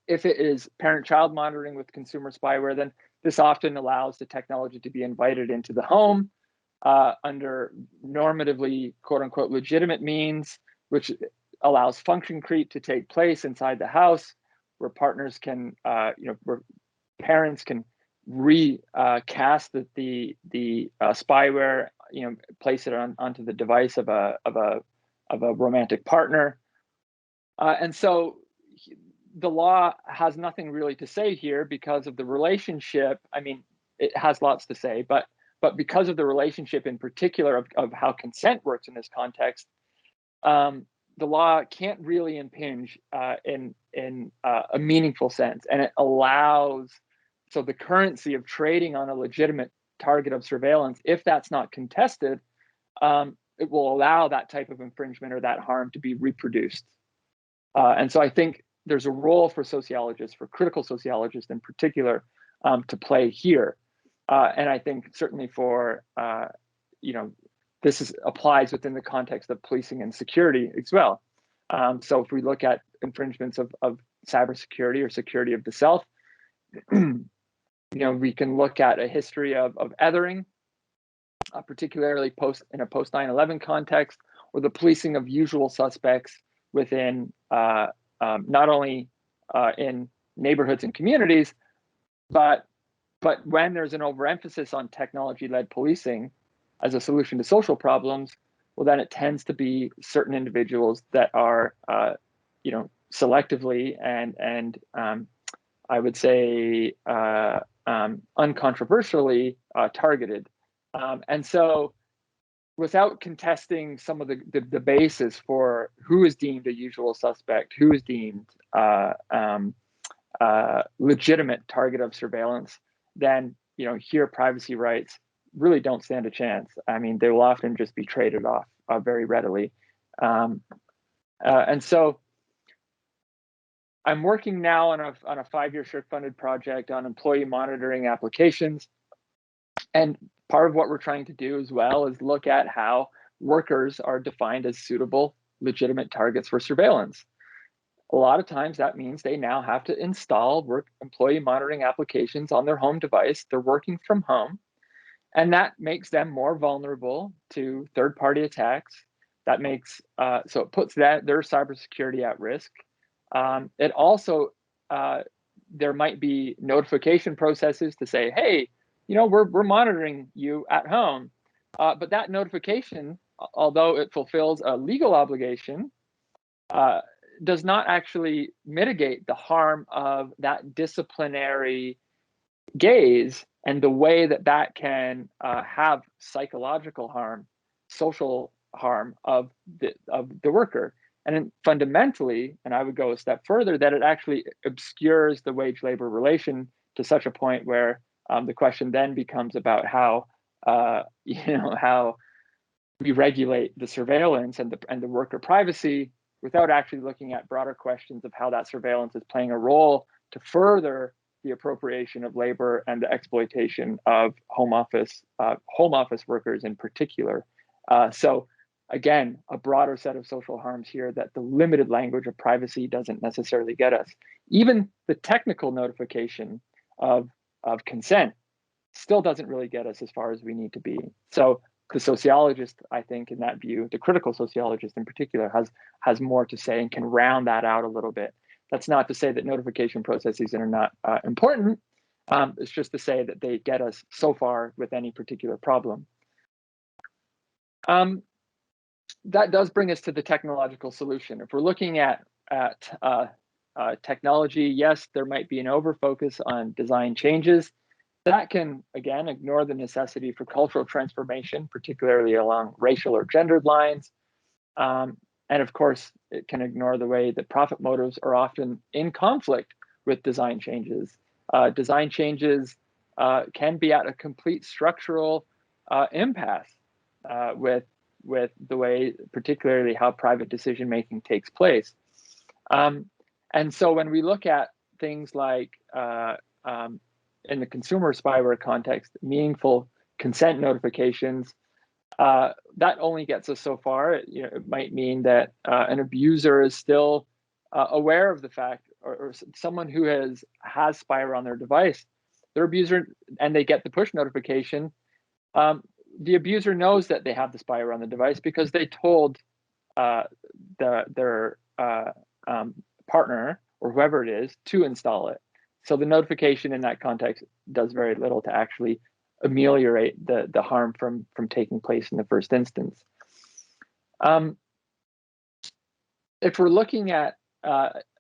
if it is parent-child monitoring with consumer spyware, then this often allows the technology to be invited into the home under normatively, quote unquote, legitimate means, which allows function creep to take place inside the house, where partners can, where parents can recast the spyware, place it onto the device of a romantic partner, and so the law has nothing really to say here because of the relationship. I mean, it has lots to say, but because of the relationship in particular of how consent works in this context, the law can't really impinge in a meaningful sense, and it allows, so the currency of trading on a legitimate target of surveillance, if that's not contested, it will allow that type of infringement or that harm to be reproduced. And so I think there's a role for sociologists, for critical sociologists in particular, to play here. And I think certainly for, this applies within the context of policing and security as well. So if we look at infringements of cybersecurity or security of the self, we can look at a history of othering, particularly in a post 9/11 context, or the policing of usual suspects within not only in neighborhoods and communities, but when there's an overemphasis on technology-led policing as a solution to social problems, well, then it tends to be certain individuals that are, selectively and I would say uncontroversially targeted. And so without contesting some of the basis for who is deemed a usual suspect, who is deemed legitimate target of surveillance, then here privacy rights really don't stand a chance. I mean, they will often just be traded off very readily. And so I'm working now on a 5-year SSHRC-funded project on employee monitoring applications. And part of what we're trying to do as well is look at how workers are defined as suitable, legitimate targets for surveillance. A lot of times that means they now have to install employee monitoring applications on their home device. They're working from home, and that makes them more vulnerable to third-party attacks, That makes so it puts their cybersecurity at risk. It also there might be notification processes to say, hey, we're monitoring you at home, but that notification, although it fulfills a legal obligation, does not actually mitigate the harm of that disciplinary gaze and the way that can have psychological harm, social harm of the worker. And then fundamentally, and I would go a step further, that it actually obscures the wage labor relation to such a point where the question then becomes about how how we regulate the surveillance and the worker privacy without actually looking at broader questions of how that surveillance is playing a role to further the appropriation of labor and the exploitation of home office workers in particular. So again, a broader set of social harms here that the limited language of privacy doesn't necessarily get us. Even the technical notification of consent still doesn't really get us as far as we need to be. So the sociologist, I think, in that view, the critical sociologist in particular, has more to say and can round that out a little bit. That's not to say that notification processes are not important. It's just to say that they get us so far with any particular problem. That does bring us to the technological solution. If we're looking at technology, yes, there might be an overfocus on design changes. That can, again, ignore the necessity for cultural transformation, particularly along racial or gendered lines. And of course, it can ignore the way that profit motives are often in conflict with design changes. Design changes can be at a complete structural impasse with the way, particularly how private decision-making takes place. And so when we look at things like in the consumer spyware context, meaningful consent notifications, that only gets us so far. It might mean that an abuser is still aware of the fact, or someone who has spyware on their device, their abuser, and they get the push notification, the abuser knows that they have the spyware on the device because they told their partner or whoever it is to install it. So the notification in that context does very little to actually ameliorate the harm from taking place in the first instance. If we're looking at,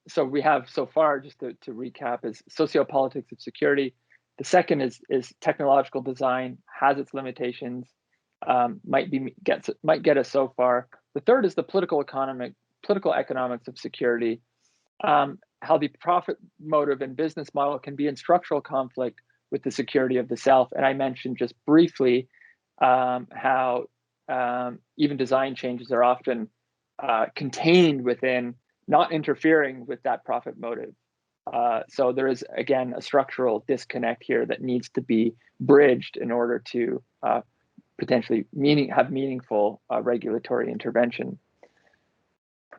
so we have so far, just to recap, is sociopolitics of security. The second is technological design has its limitations, might get us so far. The third is the political economics of security. How the profit motive and business model can be in structural conflict with the security of the self. And I mentioned just briefly how even design changes are often contained within not interfering with that profit motive. So there is, again, a structural disconnect here that needs to be bridged in order to potentially have meaningful regulatory intervention.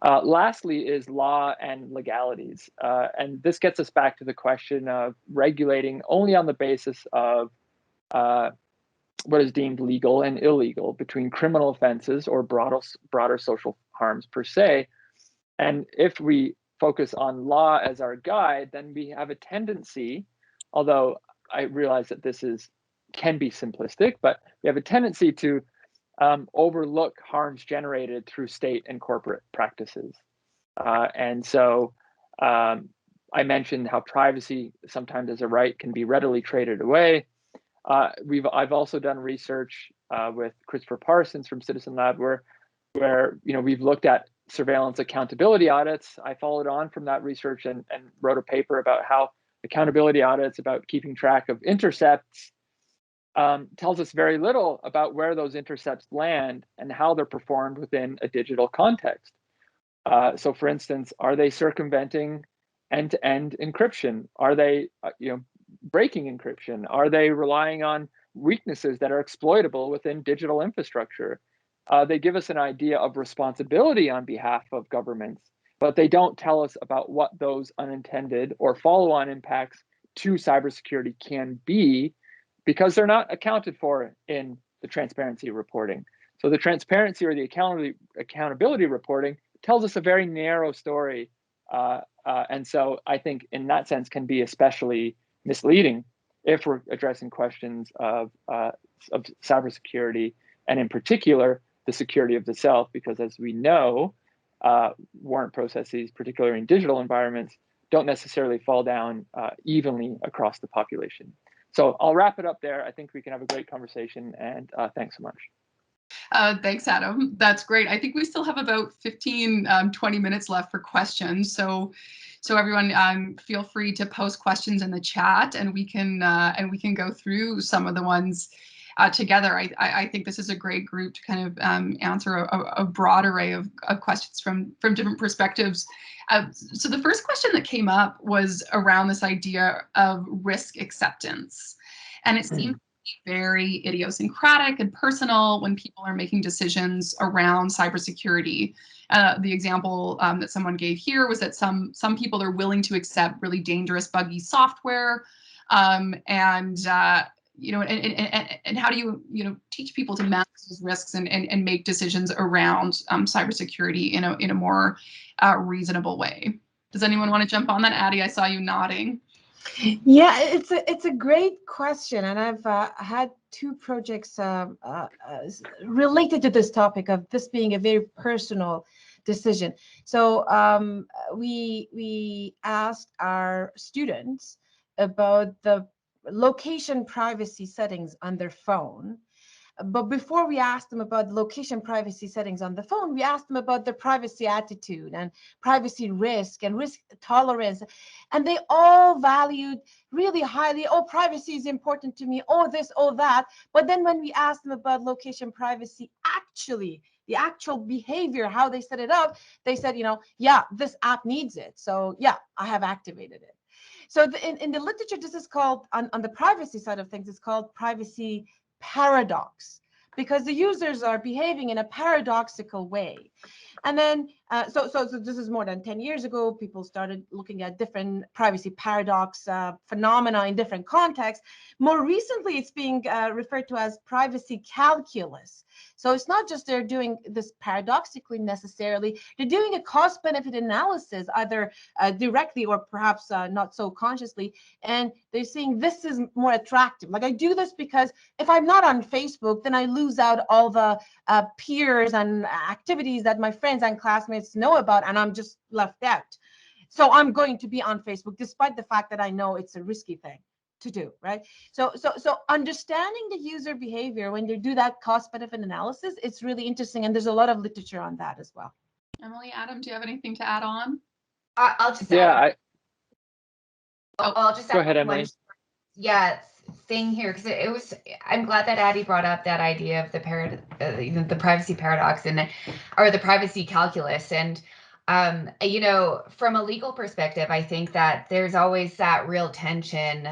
Lastly is law and legalities. And this gets us back to the question of regulating only on the basis of what is deemed legal and illegal between criminal offenses or broader social harms per se. And if we focus on law as our guide, then we have a tendency, although I realize that this can be simplistic, but we have a tendency to overlook harms generated through state and corporate practices. And so I mentioned how privacy, sometimes as a right, can be readily traded away. I've also done research with Christopher Parsons from Citizen Lab where we've looked at surveillance accountability audits. I followed on from that research and wrote a paper about how accountability audits, about keeping track of intercepts, tells us very little about where those intercepts land and how they're performed within a digital context. So for instance, are they circumventing end-to-end encryption? Are they breaking encryption? Are they relying on weaknesses that are exploitable within digital infrastructure? They give us an idea of responsibility on behalf of governments, but they don't tell us about what those unintended or follow-on impacts to cybersecurity can be, because they're not accounted for in the transparency reporting. So the transparency or the accountability reporting tells us a very narrow story. And so I think in that sense can be especially misleading if we're addressing questions of cybersecurity, and in particular, the security of the self, because as we know, warrant processes, particularly in digital environments, don't necessarily fall down evenly across the population. So I'll wrap it up there. I think we can have a great conversation, and thanks so much. Thanks, Adam. That's great. I think we still have about 15, 20 minutes left for questions. So everyone, feel free to post questions in the chat, and we can go through some of the ones together. I think this is a great group to kind of answer a broad array of questions from different perspectives. So the first question that came up was around this idea of risk acceptance, and it seems very idiosyncratic and personal when people are making decisions around cybersecurity. The example that someone gave here was that some people are willing to accept really dangerous, buggy software, and how do you teach people to manage those risks and make decisions around cybersecurity in a more reasonable way? Does anyone want to jump on that? Addie, I saw you nodding. Yeah, it's a great question, and I've had two projects related to this topic of this being a very personal decision. So we asked our students about the location privacy settings on their phone. But before we asked them about location privacy settings on the phone, we asked them about their privacy attitude and privacy risk and risk tolerance. And they all valued really highly, oh, privacy is important to me, oh, this, oh, that. But then when we asked them about location privacy, actually, the actual behavior, how they set it up, they said, yeah, this app needs it. So yeah, I have activated it. So in the literature, this is called, on the privacy side of things, it's called privacy paradox, because the users are behaving in a paradoxical way. And then, so this is more than 10 years ago, people started looking at different privacy paradox phenomena in different contexts. More recently, it's being referred to as privacy calculus. So it's not just they're doing this paradoxically necessarily, they're doing a cost-benefit analysis, either directly or perhaps not so consciously, and they're saying this is more attractive. Like, I do this because if I'm not on Facebook, then I lose out all the peers and activities that my friends and classmates know about, and I'm just left out. So I'm going to be on Facebook, despite the fact that I know it's a risky thing to do, right? So understanding the user behavior when they do that cost-benefit analysis, it's really interesting, and there's a lot of literature on that as well. Emily, Adam, do you have anything to add on? I'll just I'll just go ahead, Emily. Thing here, because I'm glad that Addie brought up that idea of the privacy paradox or the privacy calculus. And from a legal perspective, I think that there's always that real tension.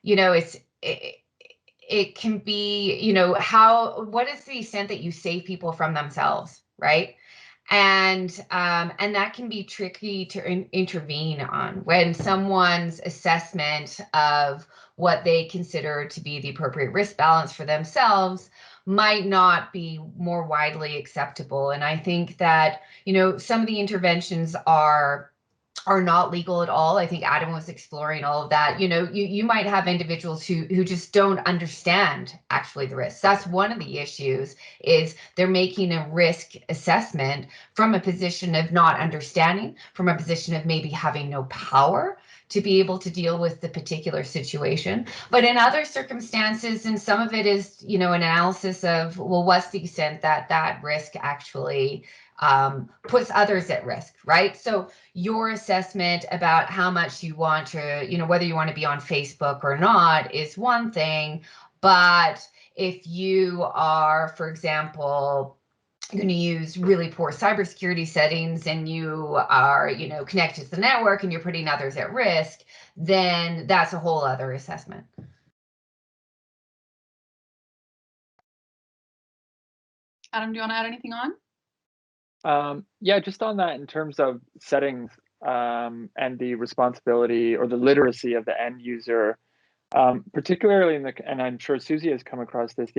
It can be, what is the extent that you save people from themselves, right? And that can be tricky to intervene on when someone's assessment of what they consider to be the appropriate risk balance for themselves might not be more widely acceptable. And I think that, some of the interventions are not legal at all. I think Adam was exploring all of that. You might have individuals who just don't understand actually the risks. That's one of the issues, is they're making a risk assessment from a position of not understanding, from a position of maybe having no power to be able to deal with the particular situation. But in other circumstances, and some of it is, analysis of, well, what's the extent that risk actually puts others at risk, right? So your assessment about how much you want to, whether you want to be on Facebook or not is one thing. But if you are, for example, going to use really poor cybersecurity settings and you are, connected to the network and you're putting others at risk, then that's a whole other assessment. Adam, do you want to add anything on? Yeah, just on that, in terms of settings and the responsibility or the literacy of the end user, particularly and I'm sure Susie has come across this,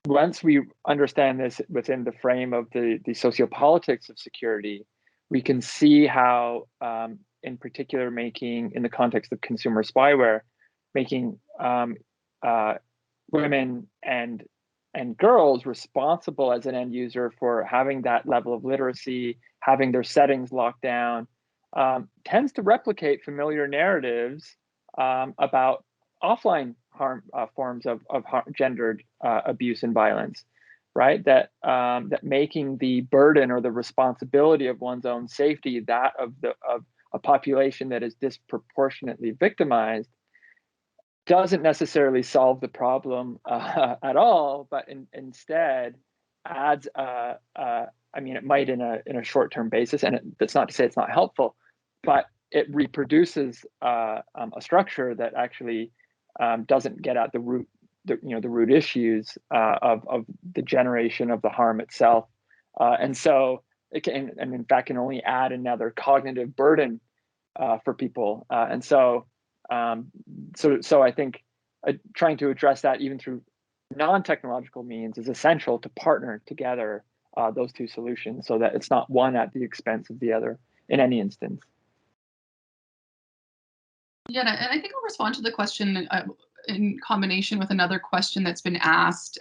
once we understand this within the frame of the sociopolitics of security, we can see how, in particular, making, in the context of consumer spyware, making women and girls responsible as an end user for having that level of literacy, having their settings locked down, tends to replicate familiar narratives about offline harm, forms of gendered abuse and violence, right? That making the burden or the responsibility of one's own safety that of a population that is disproportionately victimized doesn't necessarily solve the problem at all, but instead adds I mean, it might in a short-term basis, and that's not to say it's not helpful, but it reproduces a structure that actually doesn't get at the root, the root issues of the generation of the harm itself, and so it can, and in fact, can only add another cognitive burden for people, and so I think trying to address that even through non-technological means is essential to partner together those two solutions so that it's not one at the expense of the other in any instance. Yeah, and I think I'll respond to the question in combination with another question that's been asked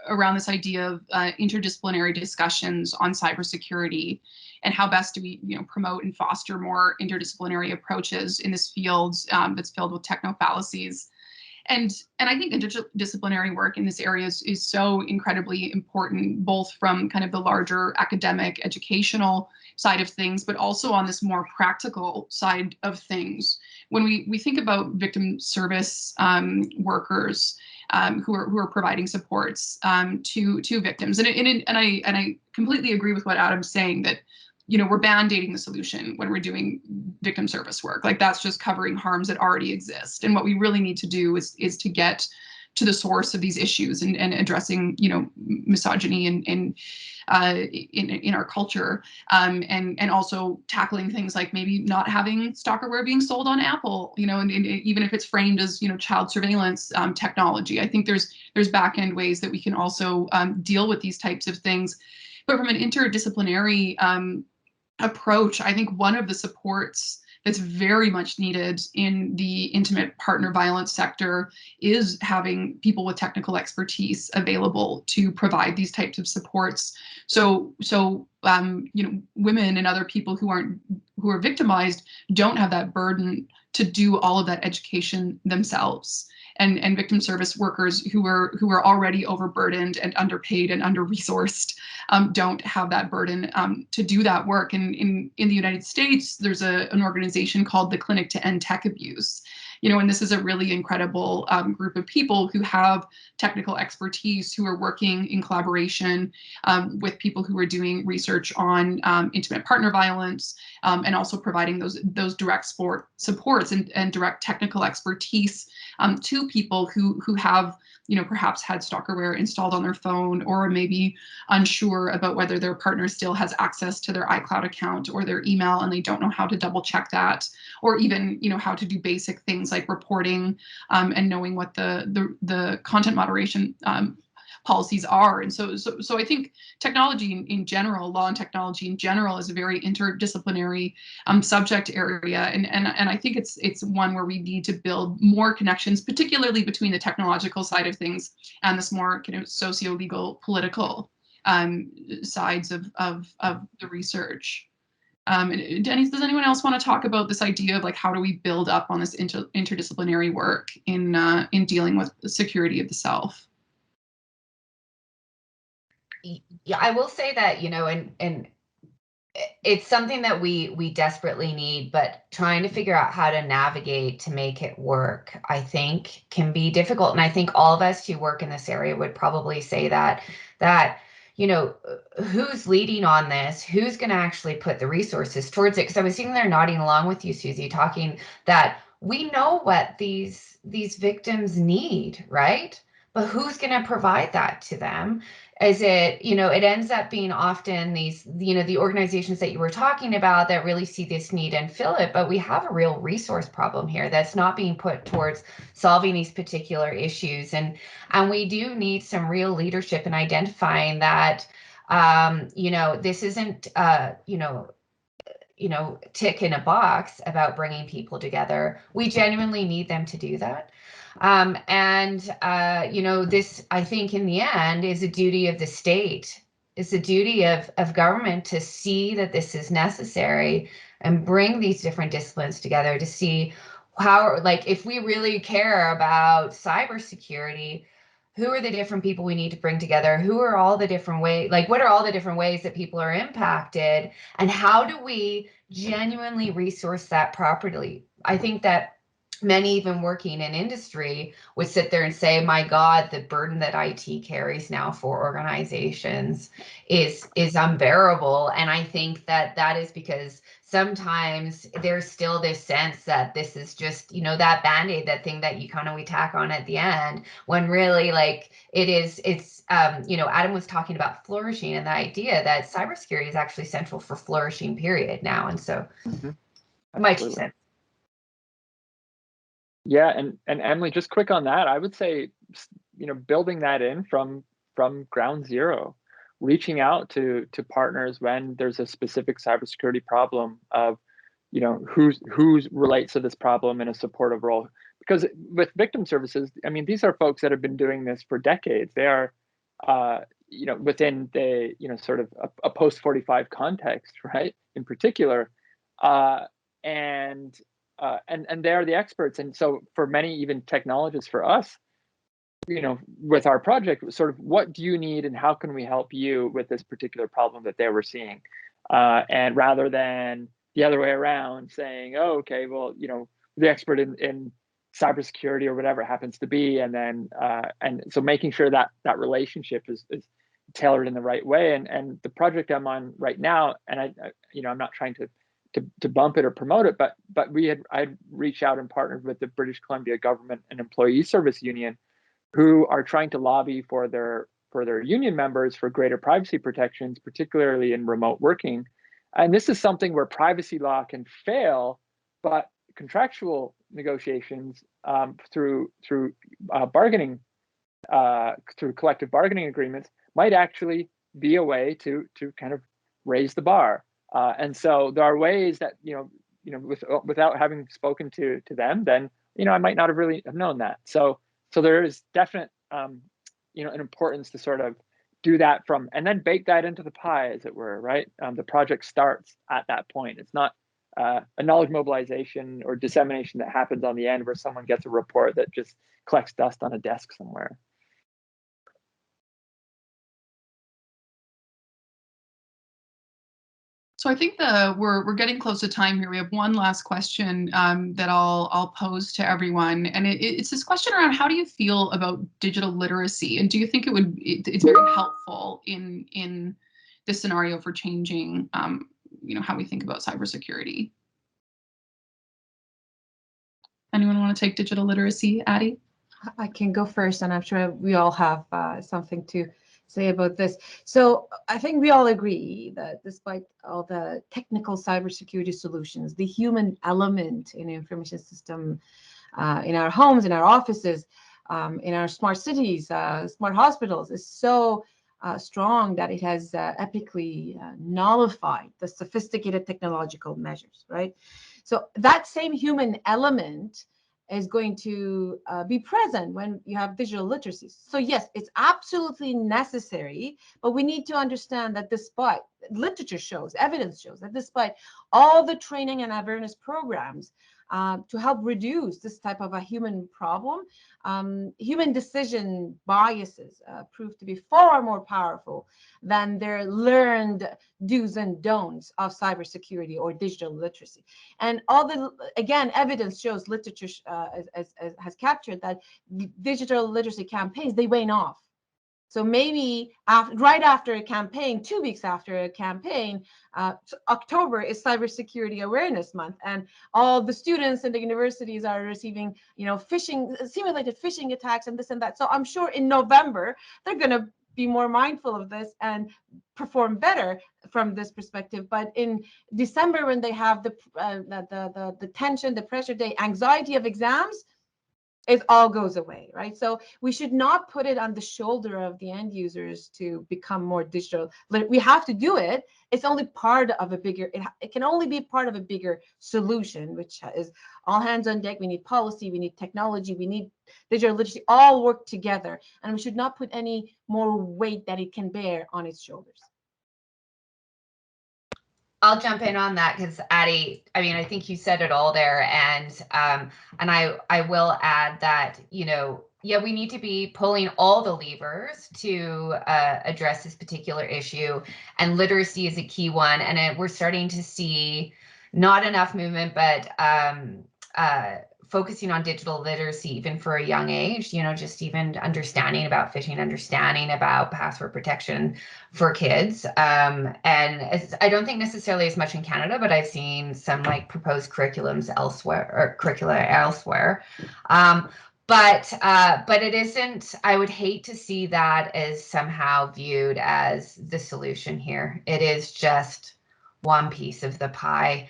around this idea of interdisciplinary discussions on cybersecurity and how best do we promote and foster more interdisciplinary approaches in this field that's filled with techno fallacies. And I think interdisciplinary work in this area is so incredibly important, both from kind of the larger academic educational side of things, but also on this more practical side of things. When we think about victim service workers who are providing supports to victims, and I completely agree with what Adam's saying, that we're band-aiding the solution when we're doing victim service work. Like, that's just covering harms that already exist. And what we really need to do is to get to the source of these issues and addressing, misogyny in our culture, and also tackling things like maybe not having stalkerware being sold on Apple, and even if it's framed as, child surveillance technology. I think there's back-end ways that we can also deal with these types of things. But from an interdisciplinary approach, I think one of the supports that's very much needed in the intimate partner violence sector is having people with technical expertise available to provide these types of supports. So women and other people who are victimized don't have that burden to do all of that education themselves. And victim service workers who are already overburdened and underpaid and under-resourced don't have that burden to do that work. And in the United States, there's an organization called the Clinic to End Tech Abuse. And this is a really incredible group of people who have technical expertise, who are working in collaboration with people who are doing research on intimate partner violence, and also providing those direct supports and direct technical expertise to people who have perhaps had stalkerware installed on their phone, or maybe unsure about whether their partner still has access to their iCloud account or their email, and they don't know how to double check that, or even how to do basic things like reporting and knowing what the content moderation policies are. And so I think technology in general, law and technology in general, is a very interdisciplinary subject area, and I think it's one where we need to build more connections, particularly between the technological side of things and this more kind of socio-legal, political sides of the research. And Denny, does anyone else want to talk about this idea of like how do we build up on this interdisciplinary work in dealing with the security of the self? Yeah, I will say that, and it's something that we desperately need, but trying to figure out how to navigate to make it work, I think, can be difficult. And I think all of us who work in this area would probably say that who's leading on this? Who's going to actually put the resources towards it? Because I was sitting there nodding along with you, Susie, talking that we know what these victims need, right? but who's going to provide that to them? Is it, it ends up being often these, the organizations that you were talking about that really see this need and fill it, but we have a real resource problem here that's not being put towards solving these particular issues. And we do need some real leadership in identifying that, this isn't, tick in a box about bringing people together. We genuinely need them to do that. This, I think, in the end, is a duty of the state. It's a duty of government to see that this is necessary and bring these different disciplines together to see how, like, if we really care about cybersecurity, who are the different people we need to bring together? Who are all the different ways, like, what are all the different ways that people are impacted? And how do we genuinely resource that properly? I think that many, even working in industry, would sit there and say, my God, the burden that IT carries now for organizations is unbearable. And I think that is because sometimes there's still this sense that this is just, that Band-Aid, that thing that we tack on at the end, when really, like, it's Adam was talking about flourishing, and the idea that cybersecurity is actually central for flourishing, period, now. And so my 2 cents. Yeah, and Emily, just quick on that, I would say, building that in from ground zero, reaching out to partners when there's a specific cybersecurity problem of, who relates to this problem in a supportive role. Because with victim services, I mean, these are folks that have been doing this for decades. They are, within the, sort of a post-45 context, right, in particular, and they're the experts. And so for many, even technologists, for us, with our project, sort of, what do you need and how can we help you with this particular problem that they were seeing? And rather than the other way around, saying, oh, okay, well, the expert in cybersecurity or whatever it happens to be, and then and so making sure that that relationship is tailored in the right way. And the project I'm on right now, and I'm not trying to bump it or promote it, but I'd reached out and partnered with the British Columbia Government and Employee Service Union, who are trying to lobby for their union members for greater privacy protections, particularly in remote working. And this is something where privacy law can fail, but contractual negotiations through bargaining, through collective bargaining agreements, might actually be a way to kind of raise the bar. And so there are ways that, without having spoken to them, then, I might not have really have known that. So there is definite, an importance to sort of do that and then bake that into the pie, as it were, right? The project starts at that point. It's not a knowledge mobilization or dissemination that happens on the end where someone gets a report that just collects dust on a desk somewhere. So I think we're getting close to time here. We have one last question that I'll pose to everyone, and it's this question around, how do you feel about digital literacy, and do you think it's very helpful in this scenario for changing how we think about cybersecurity? Anyone want to take digital literacy, Addie? I can go first, and I'm sure we all have something to say about this. So I think we all agree that despite all the technical cybersecurity solutions, the human element in the information system, in our homes, in our offices, in our smart cities, smart hospitals, is so strong that it has epically nullified the sophisticated technological measures, right? So that same human element is going to be present when you have digital literacy. So yes, it's absolutely necessary, but we need to understand that despite, literature shows, evidence shows that despite all the training and awareness programs to help reduce this type of a human problem, human decision biases prove to be far more powerful than their learned do's and don'ts of cybersecurity or digital literacy. And all the, again, evidence shows, literature has captured that digital literacy campaigns, they wane off. So maybe right after a campaign, 2 weeks after a campaign, October is Cybersecurity Awareness Month, and all the students in the universities are receiving, simulated phishing attacks and this and that. So I'm sure in November they're going to be more mindful of this and perform better from this perspective. But in December, when they have the tension, the pressure, the anxiety of exams, it all goes away, right? So we should not put it on the shoulder of the end users to become more digital. We have to do it. It's only part of a bigger, it can only be part of a bigger solution, which is all hands on deck. We need policy, we need technology, we need digital literacy, all work together. And we should not put any more weight that it can bear on its shoulders. I'll jump in on that because Addie, I mean, I think you said it all there, and I will add that, yeah, we need to be pulling all the levers to address this particular issue, and literacy is a key one. And we're starting to see not enough movement, but focusing on digital literacy even for a young age, just even understanding about phishing, understanding about password protection for kids. And I don't think necessarily as much in Canada, but I've seen some like proposed curricula elsewhere. But it isn't, I would hate to see that as somehow viewed as the solution here. It is just one piece of the pie.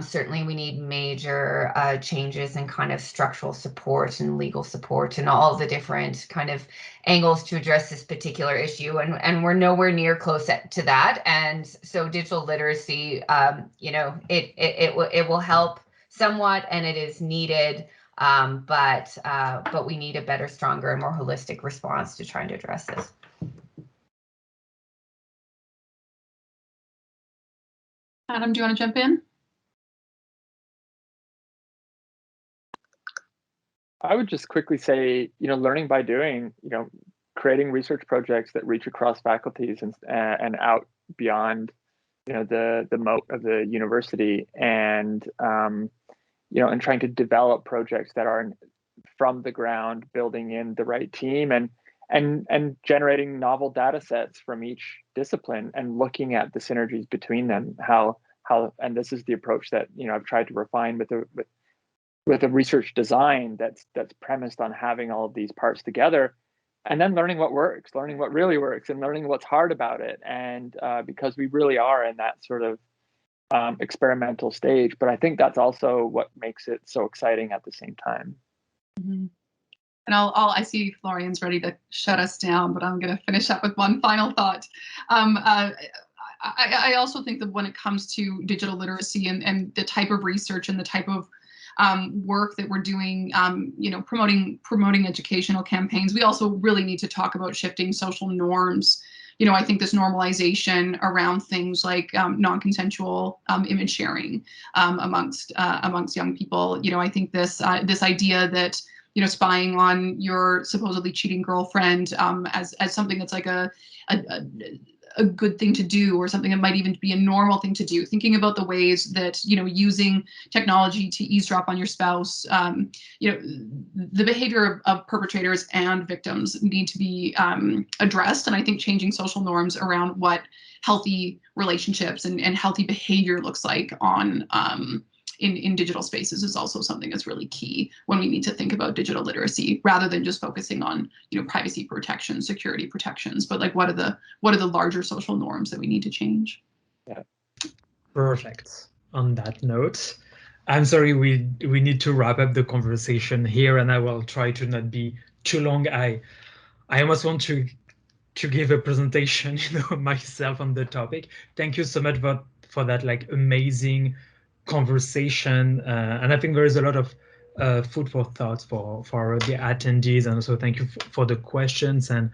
Certainly we need major changes in kind of structural support and legal support and all the different kind of angles to address this particular issue. And we're nowhere near close to that. And so digital literacy, it will help somewhat, and it is needed. But we need a better, stronger, and more holistic response to trying to address this. Adam, do you want to jump in? I would just quickly say, learning by doing, creating research projects that reach across faculties and out beyond, the moat of the university, and and trying to develop projects that are from the ground, building in the right team, and generating novel data sets from each discipline and looking at the synergies between them. And this is the approach that I've tried to refine with a research design that's premised on having all of these parts together, and then learning what works, learning what really works, and learning what's hard about it. And because we really are in that sort of experimental stage, but I think that's also what makes it so exciting at the same time. Mm-hmm. And I see Florian's ready to shut us down, but I'm going to finish up with one final thought. I also think that when it comes to digital literacy and the type of research and the type of work that we're doing, promoting educational campaigns, we also really need to talk about shifting social norms. I think this normalization around things like non-consensual image sharing amongst young people. I think this idea that spying on your supposedly cheating girlfriend as something that's like a good thing to do, or something that might even be a normal thing to do. Thinking about the ways that, using technology to eavesdrop on your spouse, the behavior of perpetrators and victims need to be addressed. And I think changing social norms around what healthy relationships and healthy behavior looks like on in digital spaces is also something that's really key when we need to think about digital literacy, rather than just focusing on privacy protection, security protections, but like what are the larger social norms that we need to change. Yeah. Perfect. On that note, I'm sorry, we need to wrap up the conversation here, and I will try to not be too long. I almost want to give a presentation, myself on the topic. Thank you so much for that like amazing conversation, and I think there is a lot of food for thought for the attendees, and also thank you for the questions. And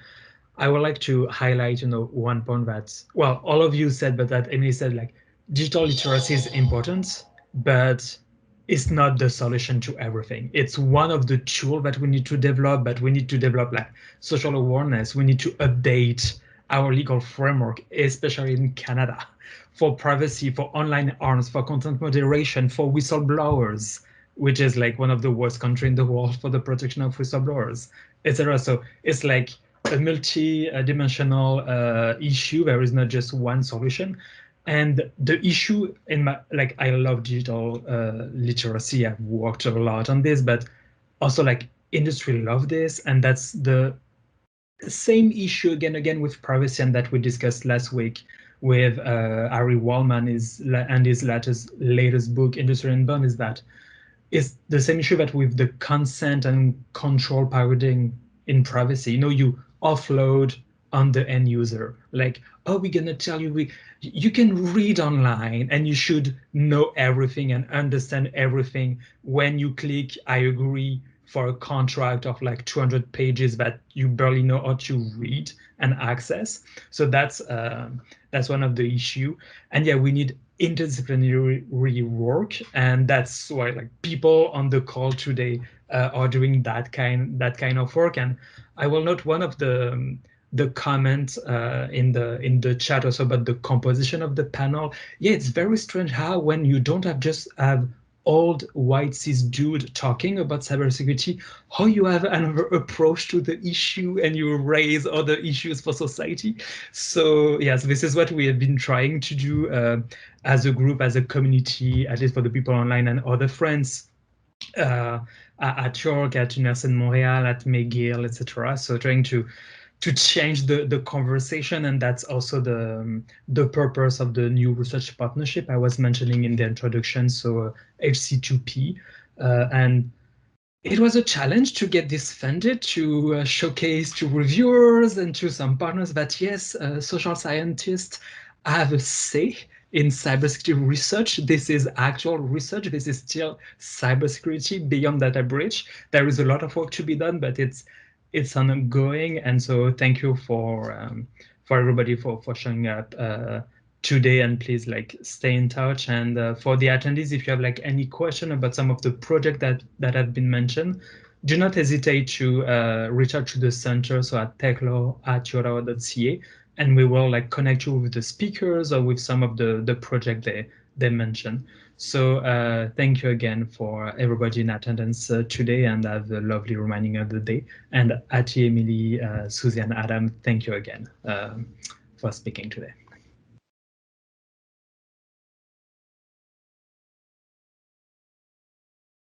I would like to highlight one point that, well, all of you said, but that Emily said, like, digital literacy is important, but it's not the solution to everything. It's one of the tools that we need to develop, but we need to develop like social awareness. We need to update our legal framework, especially in Canada, for privacy, for online harms, for content moderation, for whistleblowers, which is like one of the worst countries in the world for the protection of whistleblowers, etc. So it's like a multi-dimensional issue. There is not just one solution. And the issue in my, like, I love digital literacy. I've worked a lot on this, but also like industry love this. And that's the same issue again with privacy, and that we discussed last week with Ari Wallman and his latest book, Industry Unbound, is that it's the same issue that with the consent and control paradigm in privacy. You know, you offload on the end user, like, oh, we're gonna tell you you can read online and you should know everything and understand everything when you click I agree for a contract of like 200 pages that you barely know how to read and access. So that's one of the issue. And yeah, we need interdisciplinary work, and that's why like people on the call today are doing that kind of work. And I will note one of the comments in the chat also about the composition of the panel. Yeah, it's very strange how when you don't have old white cis dude talking about cybersecurity, how you have another approach to the issue and you raise other issues for society. So yes, this is what we have been trying to do as a group, as a community, at least for the people online and other friends at York, at Université Montréal, at McGill, etc. So trying to change the conversation, and that's also the purpose of the new research partnership I was mentioning in the introduction. So HC2P, and it was a challenge to get this funded, to showcase to reviewers and to some partners that yes, social scientists have a say in cybersecurity research. This is actual research. This is still cybersecurity beyond data breach. There is a lot of work to be done, but it's ongoing. And so thank you for everybody for showing up today, and please like stay in touch. And for the attendees, if you have like any question about some of the projects that have been mentioned, do not hesitate to reach out to the center, so at techlaw@yorawa.ca, and we will like connect you with the speakers or with some of the project they mentioned. So thank you again for everybody in attendance today, and have a lovely remaining of the day. And Ati, Emily, Susie, and Adam, thank you again for speaking today.